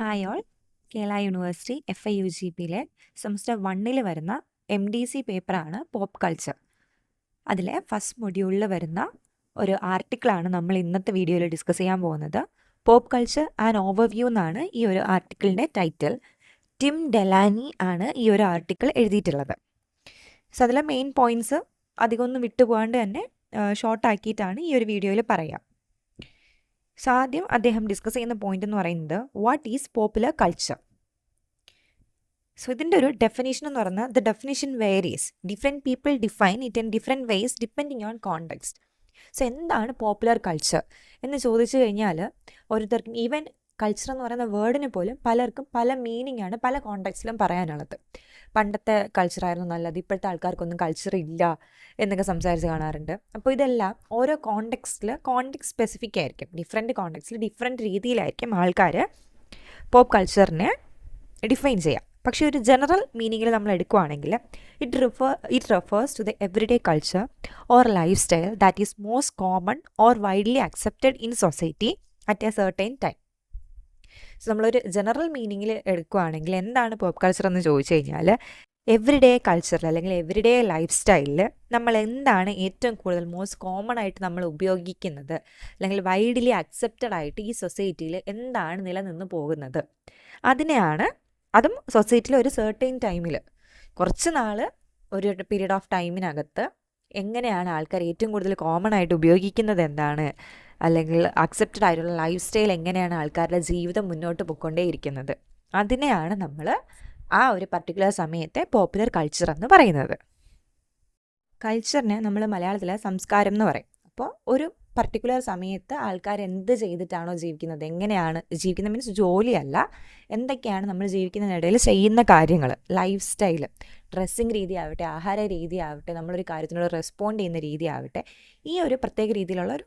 Hi all. Kerala university FIUGPയിലെ semester 1 വരുന്ന MDC പേപ്പറാണ് പോപ്പ് കൾച്ചർ. അതിലെ ഫസ്റ്റ് മൊഡ്യൂളിൽ വരുന്ന ഒരു ആർട്ടിക്കിളാണ് നമ്മൾ ഇന്നത്തെ വീഡിയോയിൽ ഡിസ്കസ് ചെയ്യാൻ പോകുന്നത്. പോപ്പ് കൾച്ചർ ആൻഡ് ഓവർവ്യൂ എന്നാണ് ഈ ഒരു ആർട്ടിക്കിളിൻ്റെ ടൈറ്റിൽ. ടിം ഡെലാനി ആണ് ഈ ഒരു ആർട്ടിക്കിൾ എഴുതിയിട്ടുള്ളത്. സോ അതിലെ മെയിൻ പോയിൻറ്റ്സ് അധികമൊന്നും വിട്ടുപോകാണ്ട് തന്നെ ഷോർട്ടാക്കിയിട്ടാണ് ഈ ഒരു വീഡിയോയിൽ പറയാം. സോ ആദ്യം അദ്ദേഹം ഡിസ്കസ് ചെയ്യുന്ന പോയിന്റ് എന്ന് പറയുന്നത് what is popular culture. So ഇതിൻ്റെ ഒരു ഡെഫിനേഷൻ എന്ന് പറഞ്ഞാൽ the definition varies. Different people define it in different ways depending on context. So എന്താണ് പോപ്പുലർ കൾച്ചർ എന്ന് ചോദിച്ചു കഴിഞ്ഞാൽ ഓരോരുത്തർക്കും ഈവൻ കൾച്ചർ എന്ന് പറയുന്ന വേർഡിന് പോലും പലർക്കും പല മീനിങ് ആണ് പല കോണ്ടെക്സ്റ്റിലും പറയാനുള്ളത്. പണ്ടത്തെ കൾച്ചറായിരുന്നു നല്ലത്, ഇപ്പോഴത്തെ ആൾക്കാർക്കൊന്നും കൾച്ചർ ഇല്ല എന്നൊക്കെ സംസാരിച്ച് കാണാറുണ്ട്. അപ്പോൾ ഇതെല്ലാം ഓരോ കോണ്ടെക്സ്റ്റ് സ്പെസിഫിക് ആയിരിക്കും. ഡിഫറെൻറ്റ് കോണ്ടെക്സ്റ്റിൽ ഡിഫറെൻറ്റ് രീതിയിലായിരിക്കും ആൾക്കാർ പോപ്പ് കൾച്ചറിനെ ഡിഫൈൻ ചെയ്യുക. പക്ഷേ ഒരു ജനറൽ മീനിങ്ങിൽ നമ്മൾ എടുക്കുകയാണെങ്കിൽ it refers to the everyday culture or lifestyle that is most common or widely accepted in society at a certain time. So നമ്മളൊരു ജനറൽ മീനിങ്ങിൽ എടുക്കുകയാണെങ്കിൽ എന്താണ് പോപ്പ് കൾച്ചർ എന്ന് ചോദിച്ചു കഴിഞ്ഞാൽ എവറിഡേ കൾച്ചറിൽ അല്ലെങ്കിൽ എവറിഡേ ലൈഫ് സ്റ്റൈലിൽ നമ്മൾ എന്താണ് ഏറ്റവും കൂടുതൽ മോസ്റ്റ് കോമൺ ആയിട്ട് നമ്മൾ ഉപയോഗിക്കുന്നത് അല്ലെങ്കിൽ വൈഡ്ലി അക്സെപ്റ്റഡ് ആയിട്ട് ഈ സൊസൈറ്റിയിൽ എന്താണ് നിലനിന്ന് പോകുന്നത്, അതിനെയാണ് അതും സൊസൈറ്റിയിൽ ഒരു സർട്ടൈൻ ടൈമിൽ കുറച്ച് നാൾ ഒരു പീരീഡ് ഓഫ് ടൈമിനകത്ത് എങ്ങനെയാണ് ആൾക്കാർ ഏറ്റവും കൂടുതൽ കോമൺ ആയിട്ട് ഉപയോഗിക്കുന്നത് എന്താണ്, അല്ലെങ്കിൽ അക്സെപ്റ്റഡ് ആയിട്ടുള്ള ലൈഫ് സ്റ്റൈൽ എങ്ങനെയാണ് ആൾക്കാരുടെ ജീവിതം മുന്നോട്ട് പോയിക്കൊണ്ടേയിരിക്കുന്നത്, അതിനെയാണ് നമ്മൾ ആ ഒരു പർട്ടിക്കുലർ സമയത്തെ പോപ്പുലർ കൾച്ചർ എന്ന് പറയുന്നത്. കൾച്ചറിനെ നമ്മൾ മലയാളത്തിൽ സംസ്കാരം എന്ന് പറയും. അപ്പോൾ ഒരു പർട്ടിക്കുലർ സമയത്ത് ആൾക്കാർ എന്ത് ചെയ്തിട്ടാണോ ജീവിക്കുന്നത്, എങ്ങനെയാണ് ജീവിക്കുന്നത്, മീൻസ് ജോലിയല്ല, എന്തൊക്കെയാണ് നമ്മൾ ജീവിക്കുന്നതിനിടയിൽ ചെയ്യുന്ന കാര്യങ്ങൾ, ലൈഫ് സ്റ്റൈൽ, ഡ്രസ്സിങ് രീതി ആവട്ടെ, ആഹാര രീതി ആവട്ടെ, നമ്മളൊരു കാര്യത്തിനോട് റെസ്പോണ്ട് ചെയ്യുന്ന രീതി ആവട്ടെ, ഈ ഒരു പ്രത്യേക രീതിയിലുള്ള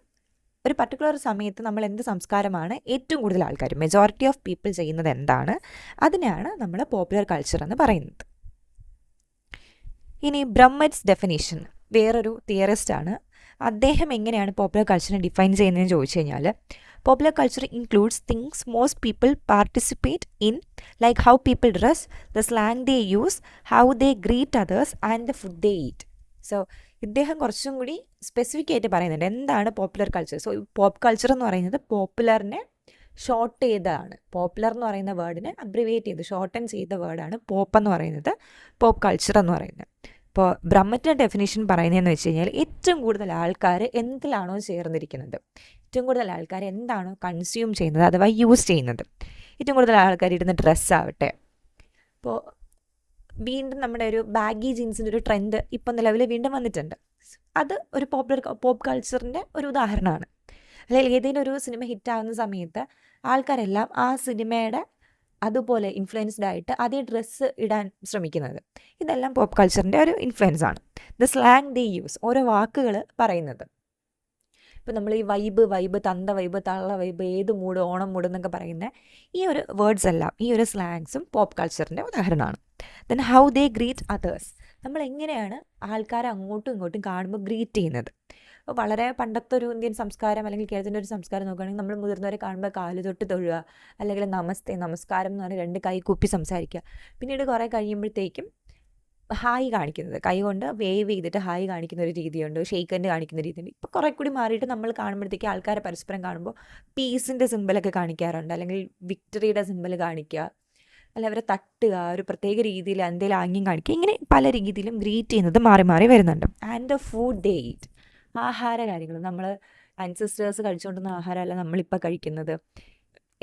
ഒരു പർട്ടിക്കുലർ സമയത്ത് നമ്മൾ എന്ത് സംസ്കാരമാണ് ഏറ്റവും കൂടുതൽ ആൾക്കാർ മെജോറിറ്റി ഓഫ് പീപ്പിൾ ചെയ്യുന്നത് എന്താണ്, അതിനെയാണ് നമ്മൾ പോപ്പുലർ കൾച്ചർ എന്ന് പറയുന്നത്. ഇനി ബ്രഹ്മറ്റ്സ് ഡെഫിനേഷൻ, വേറൊരു തിയറിസ്റ്റാണ്. അദ്ദേഹം എങ്ങനെയാണ് പോപ്പുലർ കൾച്ചറിനെ ഡിഫൈൻ ചെയ്യുന്നതെന്ന് ചോദിച്ചു കഴിഞ്ഞാൽ popular culture includes things most people participate in, like how people dress, the slang they use, how they greet others and the food they eat. So ഇദ്ദേഹം കുറച്ചും കൂടി സ്പെസിഫിക് ആയിട്ട് പറയുന്നുണ്ട് എന്താണ് popular culture. So pop culture എന്ന് പറയുന്നത് പോപ്പുലറിനെ short ചെയ്തതാണ്. Popular എന്ന് പറയുന്ന വേർഡിനെ അബ്രിവേറ്റ് ചെയ്ത് ഷോർട്ടൻ ചെയ്ത വേർഡാണ് പോപ്പ് എന്ന് പറയുന്നത്, പോപ്പ് കൾച്ചർ എന്ന് പറയുന്നത്. ഇപ്പോൾ ബ്രഹ്മറ്റിൻ്റെ ഡെഫിനേഷൻ പറയുന്നതെന്ന് വെച്ച് കഴിഞ്ഞാൽ ഏറ്റവും കൂടുതൽ ആൾക്കാർ എന്തിലാണോ ചേർന്നിരിക്കുന്നത്, ഏറ്റവും കൂടുതൽ ആൾക്കാർ എന്താണോ കൺസ്യൂം ചെയ്യുന്നത് അഥവാ യൂസ് ചെയ്യുന്നത്, ഏറ്റവും കൂടുതൽ ആൾക്കാർ ഇടുന്ന ഡ്രസ്സാവട്ടെ. ഇപ്പോൾ വീണ്ടും നമ്മുടെ ഒരു ബാഗി ജീൻസിൻ്റെ ഒരു ട്രെൻഡ് ഇപ്പം നിലവിൽ വീണ്ടും വന്നിട്ടുണ്ട്. അത് ഒരു പോപ്പ് കൾച്ചറിൻ്റെ ഒരു ഉദാഹരണമാണ്. അല്ലെങ്കിൽ ഏതെങ്കിലും ഒരു സിനിമ ഹിറ്റാകുന്ന സമയത്ത് ആൾക്കാരെല്ലാം ആ സിനിമയുടെ അതുപോലെ ഇൻഫ്ലുവൻസ്ഡ് ആയിട്ട് അതേ ഡ്രസ്സ് ഇടാൻ ശ്രമിക്കുന്നത്, ഇതെല്ലാം പോപ്പ് കൾച്ചറിൻ്റെ ഒരു ഇൻഫ്ലുവൻസ് ആണ്. ദ സ്ലാങ് ദേ യൂസ്, ഓരോ വാക്കുകൾ പറയുന്നത്. ഇപ്പോൾ നമ്മൾ ഈ വൈബ്, തന്ത വൈബ്, തള്ള വൈബ്, ഏത് മൂഡ്, ഓണം മൂഡ് എന്നൊക്കെ പറയുന്ന ഈ ഒരു വേർഡ്സ് എല്ലാം, ഈ ഒരു സ്ലാങ്സും പോപ്പ് കൾച്ചറിൻ്റെ ഉദാഹരണമാണ്. Then how they greet others, നമ്മൾ എങ്ങനെയാണ് ആൾക്കാരെ അങ്ങോട്ടും ഇങ്ങോട്ടും കാണുമ്പോൾ ഗ്രീറ്റ് ചെയ്യുന്നത്. അപ്പോൾ വളരെ പണ്ടത്തെ ഒരു ഇന്ത്യൻ സംസ്കാരം അല്ലെങ്കിൽ കേരളത്തിൻ്റെ ഒരു സംസ്കാരം നോക്കുകയാണെങ്കിൽ നമ്മൾ മുതിർന്നവരെ കാണുമ്പോൾ കാല് തൊട്ട് തൊഴുക, അല്ലെങ്കിൽ നമസ്കാരം എന്ന് പറഞ്ഞാൽ 2 കൈ കൂപ്പി സംസാരിക്കുക. പിന്നീട് കുറേ കഴിയുമ്പോഴത്തേക്കും ഹായ് കാണിക്കുന്നത്, കൈ കൊണ്ട് വേവ് ചെയ്തിട്ട് ഹായ് കാണിക്കുന്ന ഒരു രീതിയുണ്ട്, ഷെയ്ക്ക് ഹാൻഡ് കാണിക്കുന്ന രീതിയുണ്ട്. ഇപ്പോൾ കുറേ കൂടി മാറിയിട്ട് നമ്മൾ കാണുമ്പോഴത്തേക്ക് ആൾക്കാരെ പരസ്പരം കാണുമ്പോൾ പീസിൻ്റെ സിമ്പിളൊക്കെ കാണിക്കാറുണ്ട്, അല്ലെങ്കിൽ വിക്ടറിയുടെ സിമ്പിൾ കാണിക്കുക, അല്ല അവരെ തട്ടുക, ഒരു പ്രത്യേക രീതിയിൽ എന്തെങ്കിലും ആംഗ്യം കാണിക്കുക, ഇങ്ങനെ പല രീതിയിലും ഗ്രീറ്റ് ചെയ്യുന്നത് മാറി മാറി വരുന്നുണ്ട്. And the food they eat, ആഹാര കാര്യങ്ങൾ, നമ്മൾ അൻസെസ്റ്റേഴ്സ് കഴിച്ചുകൊണ്ടിരുന്ന ആഹാരമല്ല നമ്മളിപ്പോൾ കഴിക്കുന്നത്.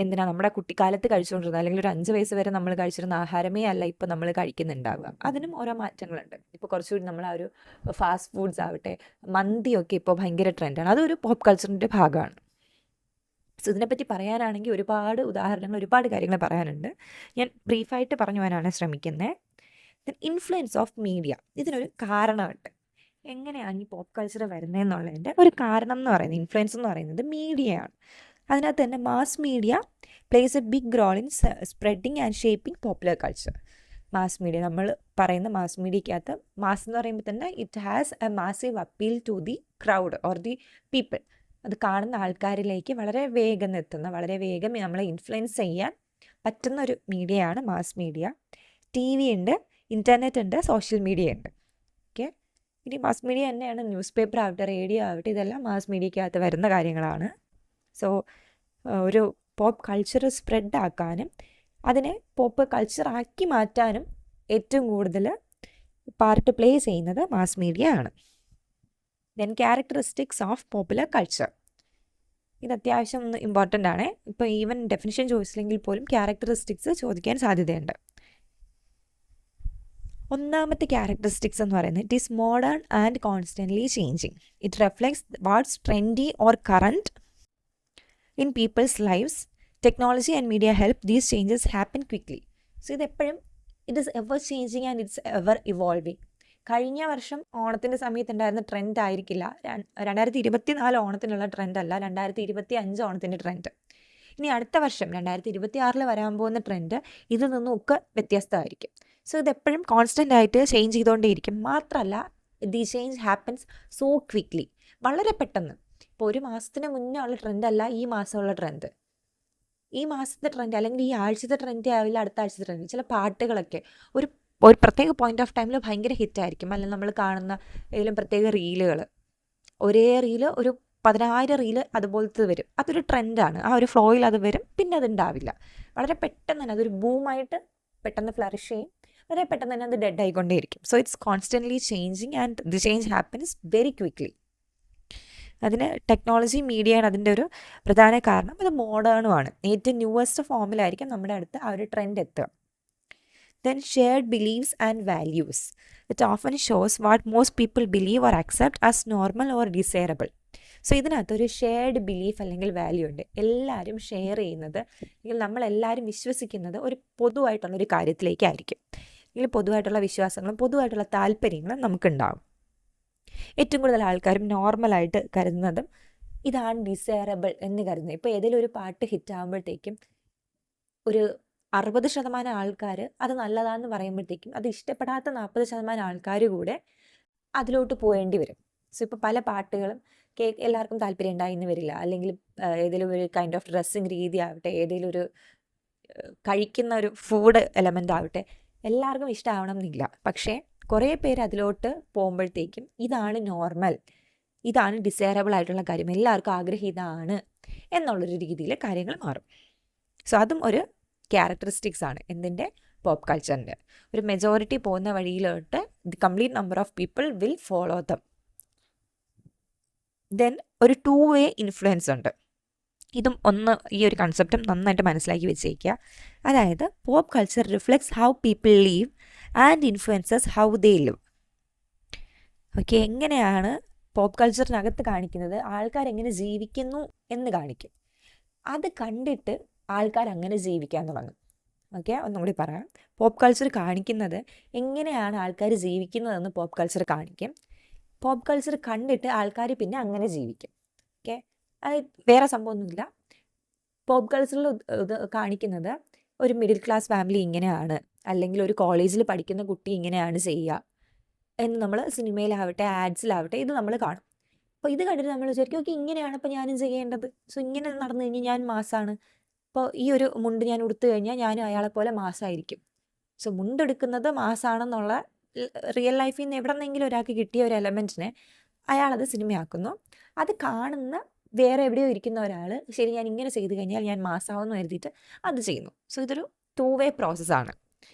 എന്തിനാ നമ്മുടെ കുട്ടിക്കാലത്ത് കഴിച്ചുകൊണ്ടിരുന്നത് അല്ലെങ്കിൽ ഒരു 5 വയസ്സ് വരെ നമ്മൾ കഴിച്ചിരുന്ന ആഹാരമേ അല്ല ഇപ്പോൾ നമ്മൾ കഴിക്കുന്നുണ്ടാവുക. അതിനും ഓരോ മാറ്റങ്ങളുണ്ട്. ഇപ്പോൾ കുറച്ചുകൂടി നമ്മൾ ആ ഒരു ഫാസ്റ്റ് ഫുഡ്സ് ആവട്ടെ, മന്തിയൊക്കെ ഇപ്പോൾ ഭയങ്കര ട്രെൻഡാണ്, അതൊരു പോപ്പ് കൾച്ചറിൻ്റെ ഭാഗമാണ്. സോ ഇതിനെപ്പറ്റി പറയാനാണെങ്കിൽ ഒരുപാട് ഉദാഹരണങ്ങൾ, ഒരുപാട് കാര്യങ്ങൾ പറയാനുണ്ട്. ഞാൻ ബ്രീഫായിട്ട് പറഞ്ഞു പോകാനാണ് ശ്രമിക്കുന്നത്. ദെൻ ഇൻഫ്ലുവൻസ് ഓഫ് മീഡിയ, ഇതിനൊരു കാരണമുണ്ട്. എങ്ങനെയാണ് ഈ പോപ്പ് കൾച്ചർ വരുന്നതെന്നുള്ളതിൻ്റെ ഒരു കാരണം എന്ന് പറയുന്നത്, ഇൻഫ്ലുവൻസ് എന്ന് പറയുന്നത് മീഡിയയാണ്. അതിനകത്ത് തന്നെ mass media plays a big role in spreading and shaping popular culture. Mass media, നമ്മൾ പറയുന്ന മാസ് മീഡിയക്കകത്ത് മാസ് എന്ന് പറയുമ്പോൾ തന്നെ it has a massive appeal to the crowd or the people. അത് കാണുന്ന ആൾക്കാരിലേക്ക് വളരെ വേഗം എത്തുന്ന, വളരെ വേഗം നമ്മളെ ഇൻഫ്ലുവൻസ് ചെയ്യാൻ പറ്റുന്ന ഒരു മീഡിയയാണ് മാസ് മീഡിയ. ടി വി ഉണ്ട്, ഇൻ്റർനെറ്റ് ഉണ്ട്, സോഷ്യൽ മീഡിയ ഉണ്ട്. ഓക്കെ, ഇനി മാസ് മീഡിയ തന്നെയാണ് ന്യൂസ് പേപ്പർ ആവട്ടെ, റേഡിയോ ആവട്ടെ, ഇതെല്ലാം മാസ് മീഡിയക്കകത്ത് വരുന്ന കാര്യങ്ങളാണ്. സോ ഒരു പോപ്പ് കൾച്ചർ സ്പ്രെഡ് ആക്കാനും അതിനെ പോപ്പ് കൾച്ചർ ആക്കി മാറ്റാനും ഏറ്റവും കൂടുതൽ പാർട്ട് പ്ലേ ചെയ്യുന്നത് മാസ് മീഡിയ ആണ്. Then characteristics of popular culture. ഇത് അത്യാവശ്യം ഒന്ന് ഇമ്പോർട്ടൻ്റ് ആണ്. ഇപ്പോൾ ഈവൻ ഡെഫിനിഷൻ ചോദിച്ചില്ലെങ്കിൽ പോലും ക്യാരക്ടറിസ്റ്റിക്സ് ചോദിക്കാൻ സാധ്യതയുണ്ട്. ഒന്നാമത്തെ ക്യാരക്ടറിസ്റ്റിക്സ് എന്ന് പറയുന്നത് it is modern and constantly changing. It reflects what's trendy or current in people's lives. Technology and media help these changes happen quickly. So ഇതെപ്പോഴും it is ever changing and it's ever evolving. കഴിഞ്ഞ വർഷം ഓണത്തിൻ്റെ സമയത്ത് ഉണ്ടായിരുന്ന trend ആയിരിക്കില്ല 2024 ഓണത്തിനുള്ള ട്രെൻഡല്ല 2025 ഓണത്തിൻ്റെ trend. ഇനി അടുത്ത വർഷം 2026 വരാൻ പോകുന്ന ട്രെൻഡ് ഇതിൽ നിന്നൊക്കെ വ്യത്യസ്തമായിരിക്കും. സോ ഇതെപ്പോഴും കോൺസ്റ്റൻ്റ് ആയിട്ട് ചേഞ്ച് ചെയ്തുകൊണ്ടേയിരിക്കും. മാത്രമല്ല the change happens so quickly, വളരെ പെട്ടെന്ന്. ഇപ്പോൾ ഒരു മാസത്തിന് മുന്നേ ഉള്ള ട്രെൻഡല്ല ഈ മാസമുള്ള ട്രെൻഡ്. ഈ മാസത്തെ ട്രെൻഡ് അല്ലെങ്കിൽ ഈ ആഴ്ചത്തെ ട്രെൻഡ് ആവില്ല അടുത്ത ആഴ്ചത്തെ ട്രെൻഡ്. ചില പാട്ടുകളൊക്കെ ഒരു പ്രത്യേക പോയിന്റ് ഓഫ് ടൈമിൽ ഭയങ്കര ഹിറ്റായിരിക്കും. അല്ലെങ്കിൽ നമ്മൾ കാണുന്ന ഏതെങ്കിലും പ്രത്യേക റീലുകൾ, ഒരേ റീല് ഒരു 10,000 റീല് അതുപോലത്തെ വരും. അതൊരു ട്രെൻഡാണ്. ആ ഒരു ഫ്ലോയിൽ അത് വരും, പിന്നെ അതുണ്ടാവില്ല. വളരെ പെട്ടെന്ന് തന്നെ അതൊരു ബൂമായിട്ട് പെട്ടെന്ന് ഫ്ലറിഷ് ചെയ്യും, വളരെ പെട്ടെന്ന് തന്നെ അത് ഡെഡ് ആയിക്കൊണ്ടേയിരിക്കും. So it's constantly changing and the change happens very quickly. അതിന് ടെക്നോളജി മീഡിയയാണ് അതിൻ്റെ ഒരു പ്രധാന കാരണം. അത് മോഡേണുമാണ്. ഏറ്റവും ന്യൂവസ്റ്റ് ഫോമിലായിരിക്കും നമ്മുടെ അടുത്ത് ആ ഒരു ട്രെൻഡ് എത്തുക. Then shared beliefs and values. It often shows what most people believe or accept as normal or desirable. So ഇതിനകത്തൊരു ഷെയർഡ് ബിലീഫ് അല്ലെങ്കിൽ വാല്യൂ ഉണ്ട്. എല്ലാവരും ഷെയർ ചെയ്യുന്നത് അല്ലെങ്കിൽ നമ്മളെല്ലാവരും വിശ്വസിക്കുന്നത് ഒരു പൊതുവായിട്ടുള്ളൊരു കാര്യത്തിലേക്കായിരിക്കും. അല്ലെങ്കിൽ പൊതുവായിട്ടുള്ള വിശ്വാസങ്ങളും പൊതുവായിട്ടുള്ള താല്പര്യങ്ങളും നമുക്കുണ്ടാകും. ഏറ്റവും കൂടുതൽ ആൾക്കാരും നോർമലായിട്ട് കരുതുന്നതും ഇതാണ് ഡിസൈറബിൾ എന്ന് കരുതുന്നത്. ഇപ്പോൾ ഏതെങ്കിലും ഒരു പാട്ട് ഹിറ്റാകുമ്പോഴത്തേക്കും ഒരു 60% ആൾക്കാർ അത് നല്ലതാണെന്ന് പറയുമ്പോഴത്തേക്കും അത് ഇഷ്ടപ്പെടാത്ത 40% ആൾക്കാർ കൂടെ അതിലോട്ട് പോകേണ്ടി വരും. സോ ഇപ്പോൾ പല പാട്ടുകളും എല്ലാവർക്കും താല്പര്യം ഉണ്ടായിന്ന് വരില്ല. അല്ലെങ്കിൽ ഏതെങ്കിലും ഒരു കൈൻഡ് ഓഫ് ഡ്രസ്സിങ് രീതി ആവട്ടെ, ഏതെങ്കിലും ഒരു കഴിക്കുന്ന ഒരു ഫുഡ് എലമെൻ്റ് ആവട്ടെ, എല്ലാവർക്കും ഇഷ്ടമാവണം എന്നില്ല. പക്ഷേ കുറേ പേര് അതിലോട്ട് പോകുമ്പോഴത്തേക്കും ഇതാണ് നോർമൽ, ഇതാണ് ഡിസൈറബിൾ ആയിട്ടുള്ള കാര്യം, എല്ലാവർക്കും ആഗ്രഹീതമാണ് എന്നുള്ളൊരു രീതിയിൽ കാര്യങ്ങൾ മാറും. സോ അതും ഒരു ക്യാരക്ടറിസ്റ്റിക്സ് ആണ് എന്തിൻ്റെ, പോപ്പ് കൾച്ചറിൻ്റെ. ഒരു മെജോറിറ്റി പോകുന്ന വഴിയിലോട്ട് the complete number of people will follow them. Then ഒരു 2-way ഇൻഫ്ലുവൻസ് ഉണ്ട്. ഇതും ഈ ഒരു കൺസെപ്റ്റും നന്നായിട്ട് മനസ്സിലാക്കി വെച്ചേക്കുക. അതായത് pop culture reflects how people live and influences how they live. Okay, എങ്ങനെയാണ് പോപ്പ് കൾച്ചറിനകത്ത് കാണിക്കുന്നത്, ആൾക്കാരെങ്ങനെ ജീവിക്കുന്നു എന്ന് കാണിക്കും. അത് കണ്ടിട്ട് ആൾക്കാർ അങ്ങനെ ജീവിക്കാൻ തുടങ്ങും. ഓക്കെ, ഒന്നുകൂടി പറയാം. പോപ്പ് കൾച്ചർ കാണിക്കുന്നത് എങ്ങനെയാണ് ആൾക്കാർ ജീവിക്കുന്നതെന്ന് പോപ്പ് കൾച്ചർ കാണിക്കും. പോപ്പ് കൾച്ചർ കണ്ടിട്ട് ആൾക്കാർ പിന്നെ അങ്ങനെ ജീവിക്കും. ഓക്കെ, അത് വേറെ സംഭവമൊന്നുമില്ല. പോപ്പ് കൾച്ചറിൽ ഇത് കാണിക്കുന്നത് ഒരു മിഡിൽ ക്ലാസ് ഫാമിലി ഇങ്ങനെയാണ്, അല്ലെങ്കിൽ ഒരു കോളേജിൽ പഠിക്കുന്ന കുട്ടി ഇങ്ങനെയാണ് ചെയ്യുക എന്ന് നമ്മൾ സിനിമയിലാവട്ടെ ആഡ്സിലാവട്ടെ ഇത് നമ്മൾ കാണും. അപ്പോൾ ഇത് കണ്ടിട്ട് നമ്മൾ വിചാരിക്കും ഓക്കെ ഇങ്ങനെയാണ് ഇപ്പോൾ ഞാനും ചെയ്യേണ്ടത്. സോ ഇങ്ങനെ നടന്നു കഴിഞ്ഞാൽ ഞാൻ മാസാണ്. ഇപ്പോൾ ഈ ഒരു മുണ്ട് ഞാൻ ഉടുത്തു കഴിഞ്ഞാൽ ഞാനും അയാളെപ്പോലെ മാസമായിരിക്കും. സോ മുണ്ടെടുക്കുന്നത് മാസാണെന്നുള്ള റിയൽ ലൈഫിൽ നിന്ന് എവിടെ നിന്നെങ്കിലും ഒരാൾക്ക് കിട്ടിയ ഒരു എലമെൻറ്റിനെ അയാളത് സിനിമയാക്കുന്നു. അത് കാണുന്ന വേറെ എവിടെയോ ഇരിക്കുന്ന ഒരാൾ ശരി ഞാൻ ഇങ്ങനെ ചെയ്ത് കഴിഞ്ഞാൽ ഞാൻ മാസാവെന്ന് കരുതിയിട്ട് അത് ചെയ്യുന്നു. സോ ഇതൊരു 2-way പ്രോസസ്സാണ്,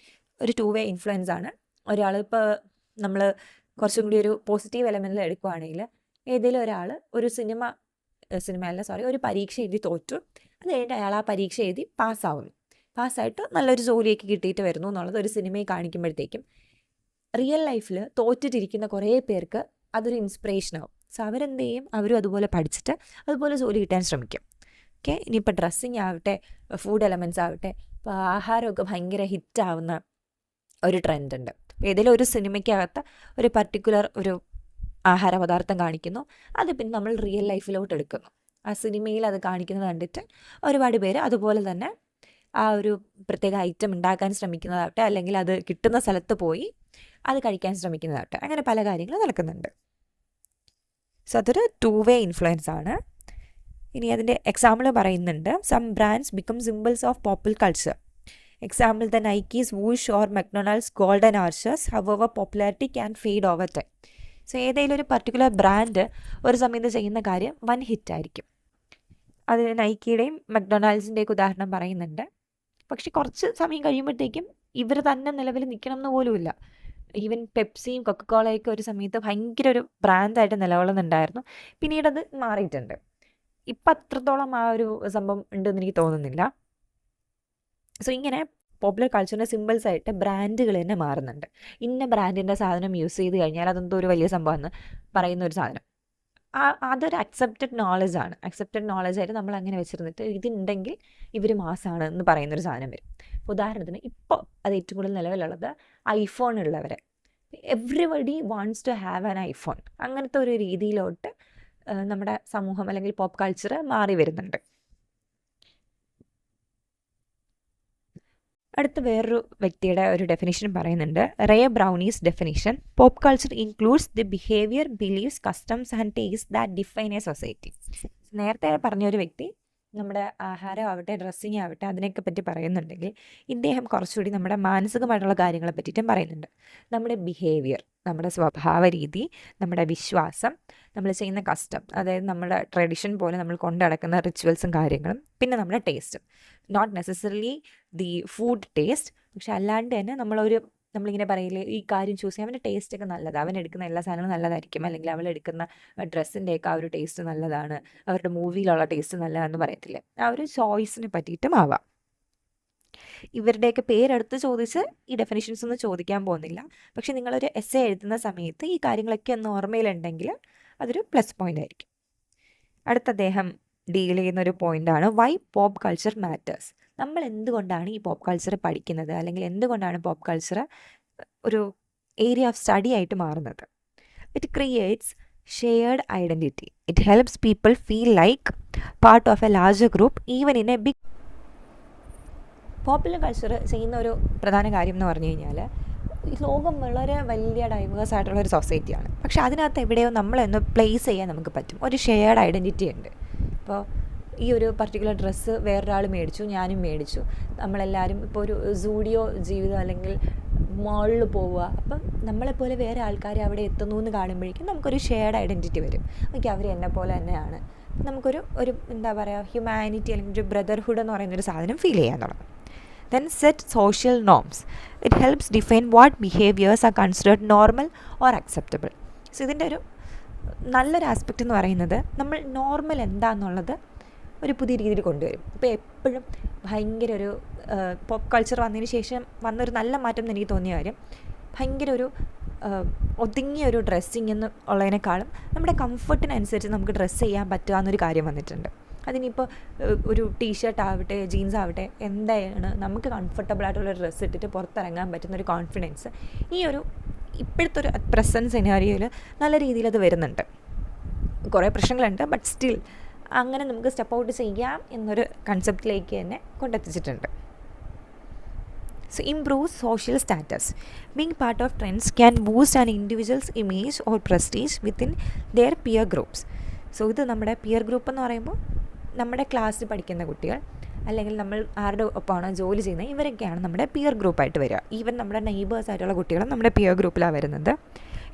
ഒരു 2-way ഇൻഫ്ലുവൻസ് ആണ്. ഒരാൾ ഇപ്പോൾ നമ്മൾ കുറച്ചും കൂടി ഒരു പോസിറ്റീവ് എലമെൻറ്റിൽ എടുക്കുകയാണെങ്കിൽ ഏതെങ്കിലും ഒരാൾ ഒരു ഒരു പരീക്ഷ എഴുതി തോറ്റു, അത് കഴിഞ്ഞിട്ട് അയാൾ ആ പരീക്ഷ എഴുതി പാസ്സാവുന്നു, പാസ്സായിട്ട് നല്ലൊരു ജോലിയൊക്കെ കിട്ടിയിട്ട് വരുന്നു എന്നുള്ളത് ഒരു സിനിമയിൽ കാണിക്കുമ്പോഴത്തേക്കും റിയൽ ലൈഫിൽ തോറ്റിട്ടിരിക്കുന്ന കുറേ പേർക്ക് അതൊരു ഇൻസ്പിറേഷനാവും. സോ അവരെന്ത് ചെയ്യും, അവരും അതുപോലെ പഠിച്ചിട്ട് അതുപോലെ ജോലി കിട്ടാൻ ശ്രമിക്കും. ഓക്കെ, ഇനിയിപ്പോൾ ഡ്രസ്സിങ് ആവട്ടെ, ഫുഡ് എലമെൻറ്റ്സ് ആവട്ടെ, ഇപ്പോൾ ആഹാരമൊക്കെ ഭയങ്കര ഹിറ്റാവുന്ന ഒരു ട്രെൻഡ് ഉണ്ട്. ഏതെങ്കിലും ഒരു സിനിമയ്ക്കകത്ത് ഒരു പർട്ടിക്കുലർ ഒരു ആഹാര പദാർത്ഥം കാണിക്കുന്നു, അത് പിന്നെ നമ്മൾ റിയൽ ലൈഫിലോട്ട് എടുക്കുന്നു. ആ സിനിമയിൽ അത് കാണിക്കുന്നത് കണ്ടിട്ട് ഒരുപാട് പേര് അതുപോലെ തന്നെ ആ ഒരു പ്രത്യേക ഐറ്റം ഉണ്ടാക്കാൻ ശ്രമിക്കുന്നതാവട്ടെ, അല്ലെങ്കിൽ അത് കിട്ടുന്ന സ്ഥലത്ത് പോയി അത് കഴിക്കാൻ ശ്രമിക്കുന്നതാവട്ടെ, അങ്ങനെ പല കാര്യങ്ങളും നടക്കുന്നുണ്ട്. സോ അതൊരു 2-way ഇൻഫ്ലുവൻസ് ആണ്. ഇനി അതിൻ്റെ എക്സാമ്പിൾ പറയുന്നുണ്ട്. Some brands become symbols of popular culture. Example the Nike's, swoosh or McDonald's golden arches. Their popularity can fade over time. So ഏതെങ്കിലും ഒരു പർട്ടിക്കുലർ ബ്രാൻഡ് ഒരു സമയത്ത് ചെയ്യുന്ന കാര്യം വൻ ഹിറ്റായിരിക്കും. അതിന് നൈക്കിയുടെയും മക്ഡൊണാൾഡ്സിൻ്റെയൊക്കെ ഉദാഹരണം പറയുന്നുണ്ട്. പക്ഷെ കുറച്ച് സമയം കഴിയുമ്പോഴത്തേക്കും ഇവർ തന്നെ നിലവിൽ നിൽക്കണം എന്ന് പോലുമില്ല. ഈവൻ പെപ്സിയും കൊക്കക്കോളയൊക്കെ ഒരു സമയത്ത് ഭയങ്കര ഒരു ബ്രാൻഡായിട്ട് നിലകൊള്ളുന്നുണ്ടായിരുന്നു. പിന്നീട് അത് മാറിയിട്ടുണ്ട്. ഇപ്പം അത്രത്തോളം ആ ഒരു സംഭവം ഉണ്ടെന്ന് എനിക്ക് തോന്നുന്നില്ല. സോ ഇങ്ങനെ പോപ്പുലർ കൾച്ചറിൻ്റെ സിമ്പിൾസ് ആയിട്ട് ബ്രാൻഡുകൾ തന്നെ മാറുന്നുണ്ട്. ഇന്ന ബ്രാൻഡിൻ്റെ സാധനം യൂസ് ചെയ്ത് കഴിഞ്ഞാൽ അതെന്തോ ഒരു വലിയ സംഭവമെന്ന് പറയുന്ന ഒരു സാധനം, അതൊരു അക്സെപ്റ്റഡ് നോളജാണ്. അക്സെപ്റ്റഡ് നോളജായിട്ട് നമ്മൾ അങ്ങനെ വെച്ചിരുന്നിട്ട് ഇതുണ്ടെങ്കിൽ ഇവർ മാസമാണ് എന്ന് പറയുന്നൊരു സാധനം വരും. ഉദാഹരണത്തിന് ഇപ്പോൾ അത് ഏറ്റവും കൂടുതൽ നിലവിലുള്ളത് ഐഫോൺ ഉള്ളവരെ. Everybody wants to have an iPhone. അങ്ങനത്തെ ഒരു രീതിയിലോട്ട് നമ്മുടെ സമൂഹം അല്ലെങ്കിൽ പോപ്പ് കൾച്ചർ മാറി വരുന്നുണ്ട്. അടുത്ത വേറൊരു വ്യക്തിയുടെ ഒരു ഡെഫിനേഷൻ പറയുന്നുണ്ട്. Ray Browne's definition: pop culture includes the behaviour, beliefs, customs and taste that define a society. നേരത്തെ പറഞ്ഞൊരു വ്യക്തി നമ്മുടെ ആഹാരം ആവട്ടെ, ഡ്രസ്സിങ് ആവട്ടെ, അതിനെയൊക്കെ പറ്റി പറയുന്നുണ്ടെങ്കിൽ ഇദ്ദേഹം കുറച്ചുകൂടി നമ്മുടെ മാനസികമായിട്ടുള്ള കാര്യങ്ങളെ പറ്റിയിട്ടും പറയുന്നുണ്ട്. നമ്മുടെ ബിഹേവിയർ, നമ്മുടെ സ്വഭാവ രീതി, നമ്മുടെ വിശ്വാസം, നമ്മൾ ചെയ്യുന്ന കസ്റ്റം, അതായത് നമ്മുടെ ട്രഡീഷൻ പോലെ നമ്മൾ കൊണ്ടു നടക്കുന്ന റിച്വൽസും കാര്യങ്ങളും, പിന്നെ നമ്മുടെ ടേസ്റ്റും. Not necessarily the food taste, പക്ഷെ അല്ലാണ്ട് തന്നെ നമ്മളിങ്ങനെ പറയില്ലേ, ഈ കാര്യം ചൂസ് ചെയ്യാൻ അവൻ്റെ ടേസ്റ്റൊക്കെ നല്ലതാണ്, അവൻ എടുക്കുന്ന എല്ലാ സാധനങ്ങളും നല്ലതായിരിക്കും, അല്ലെങ്കിൽ അവൾ എടുക്കുന്ന ഡ്രസ്സിൻ്റെയൊക്കെ ആ ഒരു ടേസ്റ്റ് നല്ലതാണ്, അവരുടെ മൂവിയിലുള്ള ടേസ്റ്റ് നല്ലതാണെന്ന് പറയത്തില്ലേ. ആ ഒരു ചോയ്സിനെ പറ്റിയിട്ടും ആവാം. ഇവരുടെയൊക്കെ പേരെടുത്ത് ചോദിച്ച് ഈ ഡെഫിനിഷൻസ് ഒന്നും ചോദിക്കാൻ പോകുന്നില്ല. പക്ഷെ നിങ്ങളൊരു എസ്സേ എഴുതുന്ന സമയത്ത് ഈ കാര്യങ്ങളൊക്കെ ഒന്ന് ഓർമ്മയിലുണ്ടെങ്കിൽ അതൊരു പ്ലസ് പോയിൻ്റ് ആയിരിക്കും. അടുത്ത അദ്ദേഹം ഡീൽ ചെയ്യുന്നൊരു പോയിൻ്റാണ് വൈ പോപ്പ് കൾച്ചർ മാറ്റേഴ്സ്. നമ്മൾ എന്തുകൊണ്ടാണ് ഈ പോപ്പ് കൾച്ചർ പഠിക്കുന്നത്, അല്ലെങ്കിൽ എന്തുകൊണ്ടാണ് പോപ്പ് കൾച്ചർ ഒരു ഏരിയ ഓഫ് സ്റ്റഡി ആയിട്ട് മാറുന്നത്. It creates shared identity. It helps people feel like part of a larger group even in a big. Popular culture ചെയ്യുന്ന ഒരു പ്രധാന കാര്യം എന്ന് പറഞ്ഞു കഴിഞ്ഞാൽ, ലോകം വളരെ വലിയ ഡൈവേഴ്സ് ആയിട്ടുള്ളൊരു സൊസൈറ്റിയാണ്. പക്ഷെ അതിനകത്ത് എവിടെയോ നമ്മളൊന്ന് പ്ലേസ് ചെയ്യാൻ നമുക്ക് പറ്റും. ഒരു ഷെയർഡ് ഐഡൻറ്റിറ്റി ഉണ്ട്. ഇപ്പോൾ ഈ ഒരു പർട്ടിക്കുലർ ഡ്രസ്സ് വേറൊരാൾ മേടിച്ചു, ഞാനും മേടിച്ചു, നമ്മളെല്ലാവരും ഇപ്പോൾ ഒരു സൂഡിയോ ജീവിതം അല്ലെങ്കിൽ മോളിൽ പോവുക, അപ്പം നമ്മളെപ്പോലെ വേറെ ആൾക്കാർ അവിടെ എത്തുന്നു എന്ന് കാണുമ്പോഴേക്കും നമുക്കൊരു ഷെയർഡ് ഐഡൻറ്റിറ്റി വരും. ഓക്കെ, അവർ എന്നെ പോലെ തന്നെയാണ്. നമുക്കൊരു എന്താ പറയുക, ഹ്യൂമാനിറ്റി അല്ലെങ്കിൽ ഒരു ബ്രദർഹുഡ് എന്ന് പറയുന്നൊരു സാധനം ഫീൽ ചെയ്യാൻ തുടങ്ങും. Then set social norms. It helps define what behaviors are considered normal or acceptable. So ഇതിൻ്റെ ഒരു നല്ലൊരു ആസ്പെക്റ്റ് എന്ന് പറയുന്നത് നമ്മൾ നോർമൽ എന്താണെന്നുള്ളത് ഒരു പുതിയ രീതിയിൽ കൊണ്ടുവരും. ഇപ്പോൾ എപ്പോഴും ഭയങ്കര ഒരു പോപ്പ് കൾച്ചർ വന്നതിന് ശേഷം വന്നൊരു നല്ല മാറ്റം എന്ന് എനിക്ക് തോന്നിയ കാര്യം, ഭയങ്കര ഒരു ഒതുങ്ങിയ ഒരു ഡ്രസ്സിങ് എന്ന് ഉള്ളതിനേക്കാളും നമ്മുടെ കംഫർട്ടിനനുസരിച്ച് നമുക്ക് ഡ്രസ്സ് ചെയ്യാൻ പറ്റുക എന്നൊരു കാര്യം വന്നിട്ടുണ്ട്. അതിനിപ്പോൾ ഒരു ടീഷർട്ട് ആവട്ടെ, ജീൻസ് ആവട്ടെ, എന്താണ് നമുക്ക് കംഫർട്ടബിൾ ആയിട്ടുള്ള ഡ്രസ്സ് ഇട്ടിട്ട് പുറത്തിറങ്ങാൻ പറ്റുന്നൊരു കോൺഫിഡൻസ് ഈ ഒരു ഇപ്പോഴത്തെ ഒരു പ്രസൻറ്റ് സിനാരിയോയിൽ നല്ല രീതിയിൽ അത് വരുന്നുണ്ട്. കുറേ പ്രശ്നങ്ങളുണ്ട്, ബട്ട് സ്റ്റിൽ അങ്ങനെ നമുക്ക് സ്റ്റെപ്പ് ഔട്ട് ചെയ്യാം എന്നൊരു കൺസെപ്റ്റിലേക്ക് തന്നെ കൊണ്ടെത്തിച്ചിട്ടുണ്ട്. So improves social status. Being part of trends can boost an individual's image or prestige within their peer groups. So ഇത് നമ്മുടെ പിയർ ഗ്രൂപ്പ് എന്ന് പറയുമ്പോൾ നമ്മുടെ ക്ലാസ്സിൽ പഠിക്കുന്ന കുട്ടികൾ, അല്ലെങ്കിൽ നമ്മൾ ആരുടെ ഒപ്പമാണ് ജോലി ചെയ്യുന്നത്, ഇവരൊക്കെയാണ് നമ്മുടെ പിയർ ഗ്രൂപ്പായിട്ട് വരിക. ഈവൻ നമ്മുടെ നെയ്ബേഴ്സ് ആയിട്ടുള്ള കുട്ടികളും നമ്മുടെ പിയർ ഗ്രൂപ്പിലാണ് വരുന്നത്.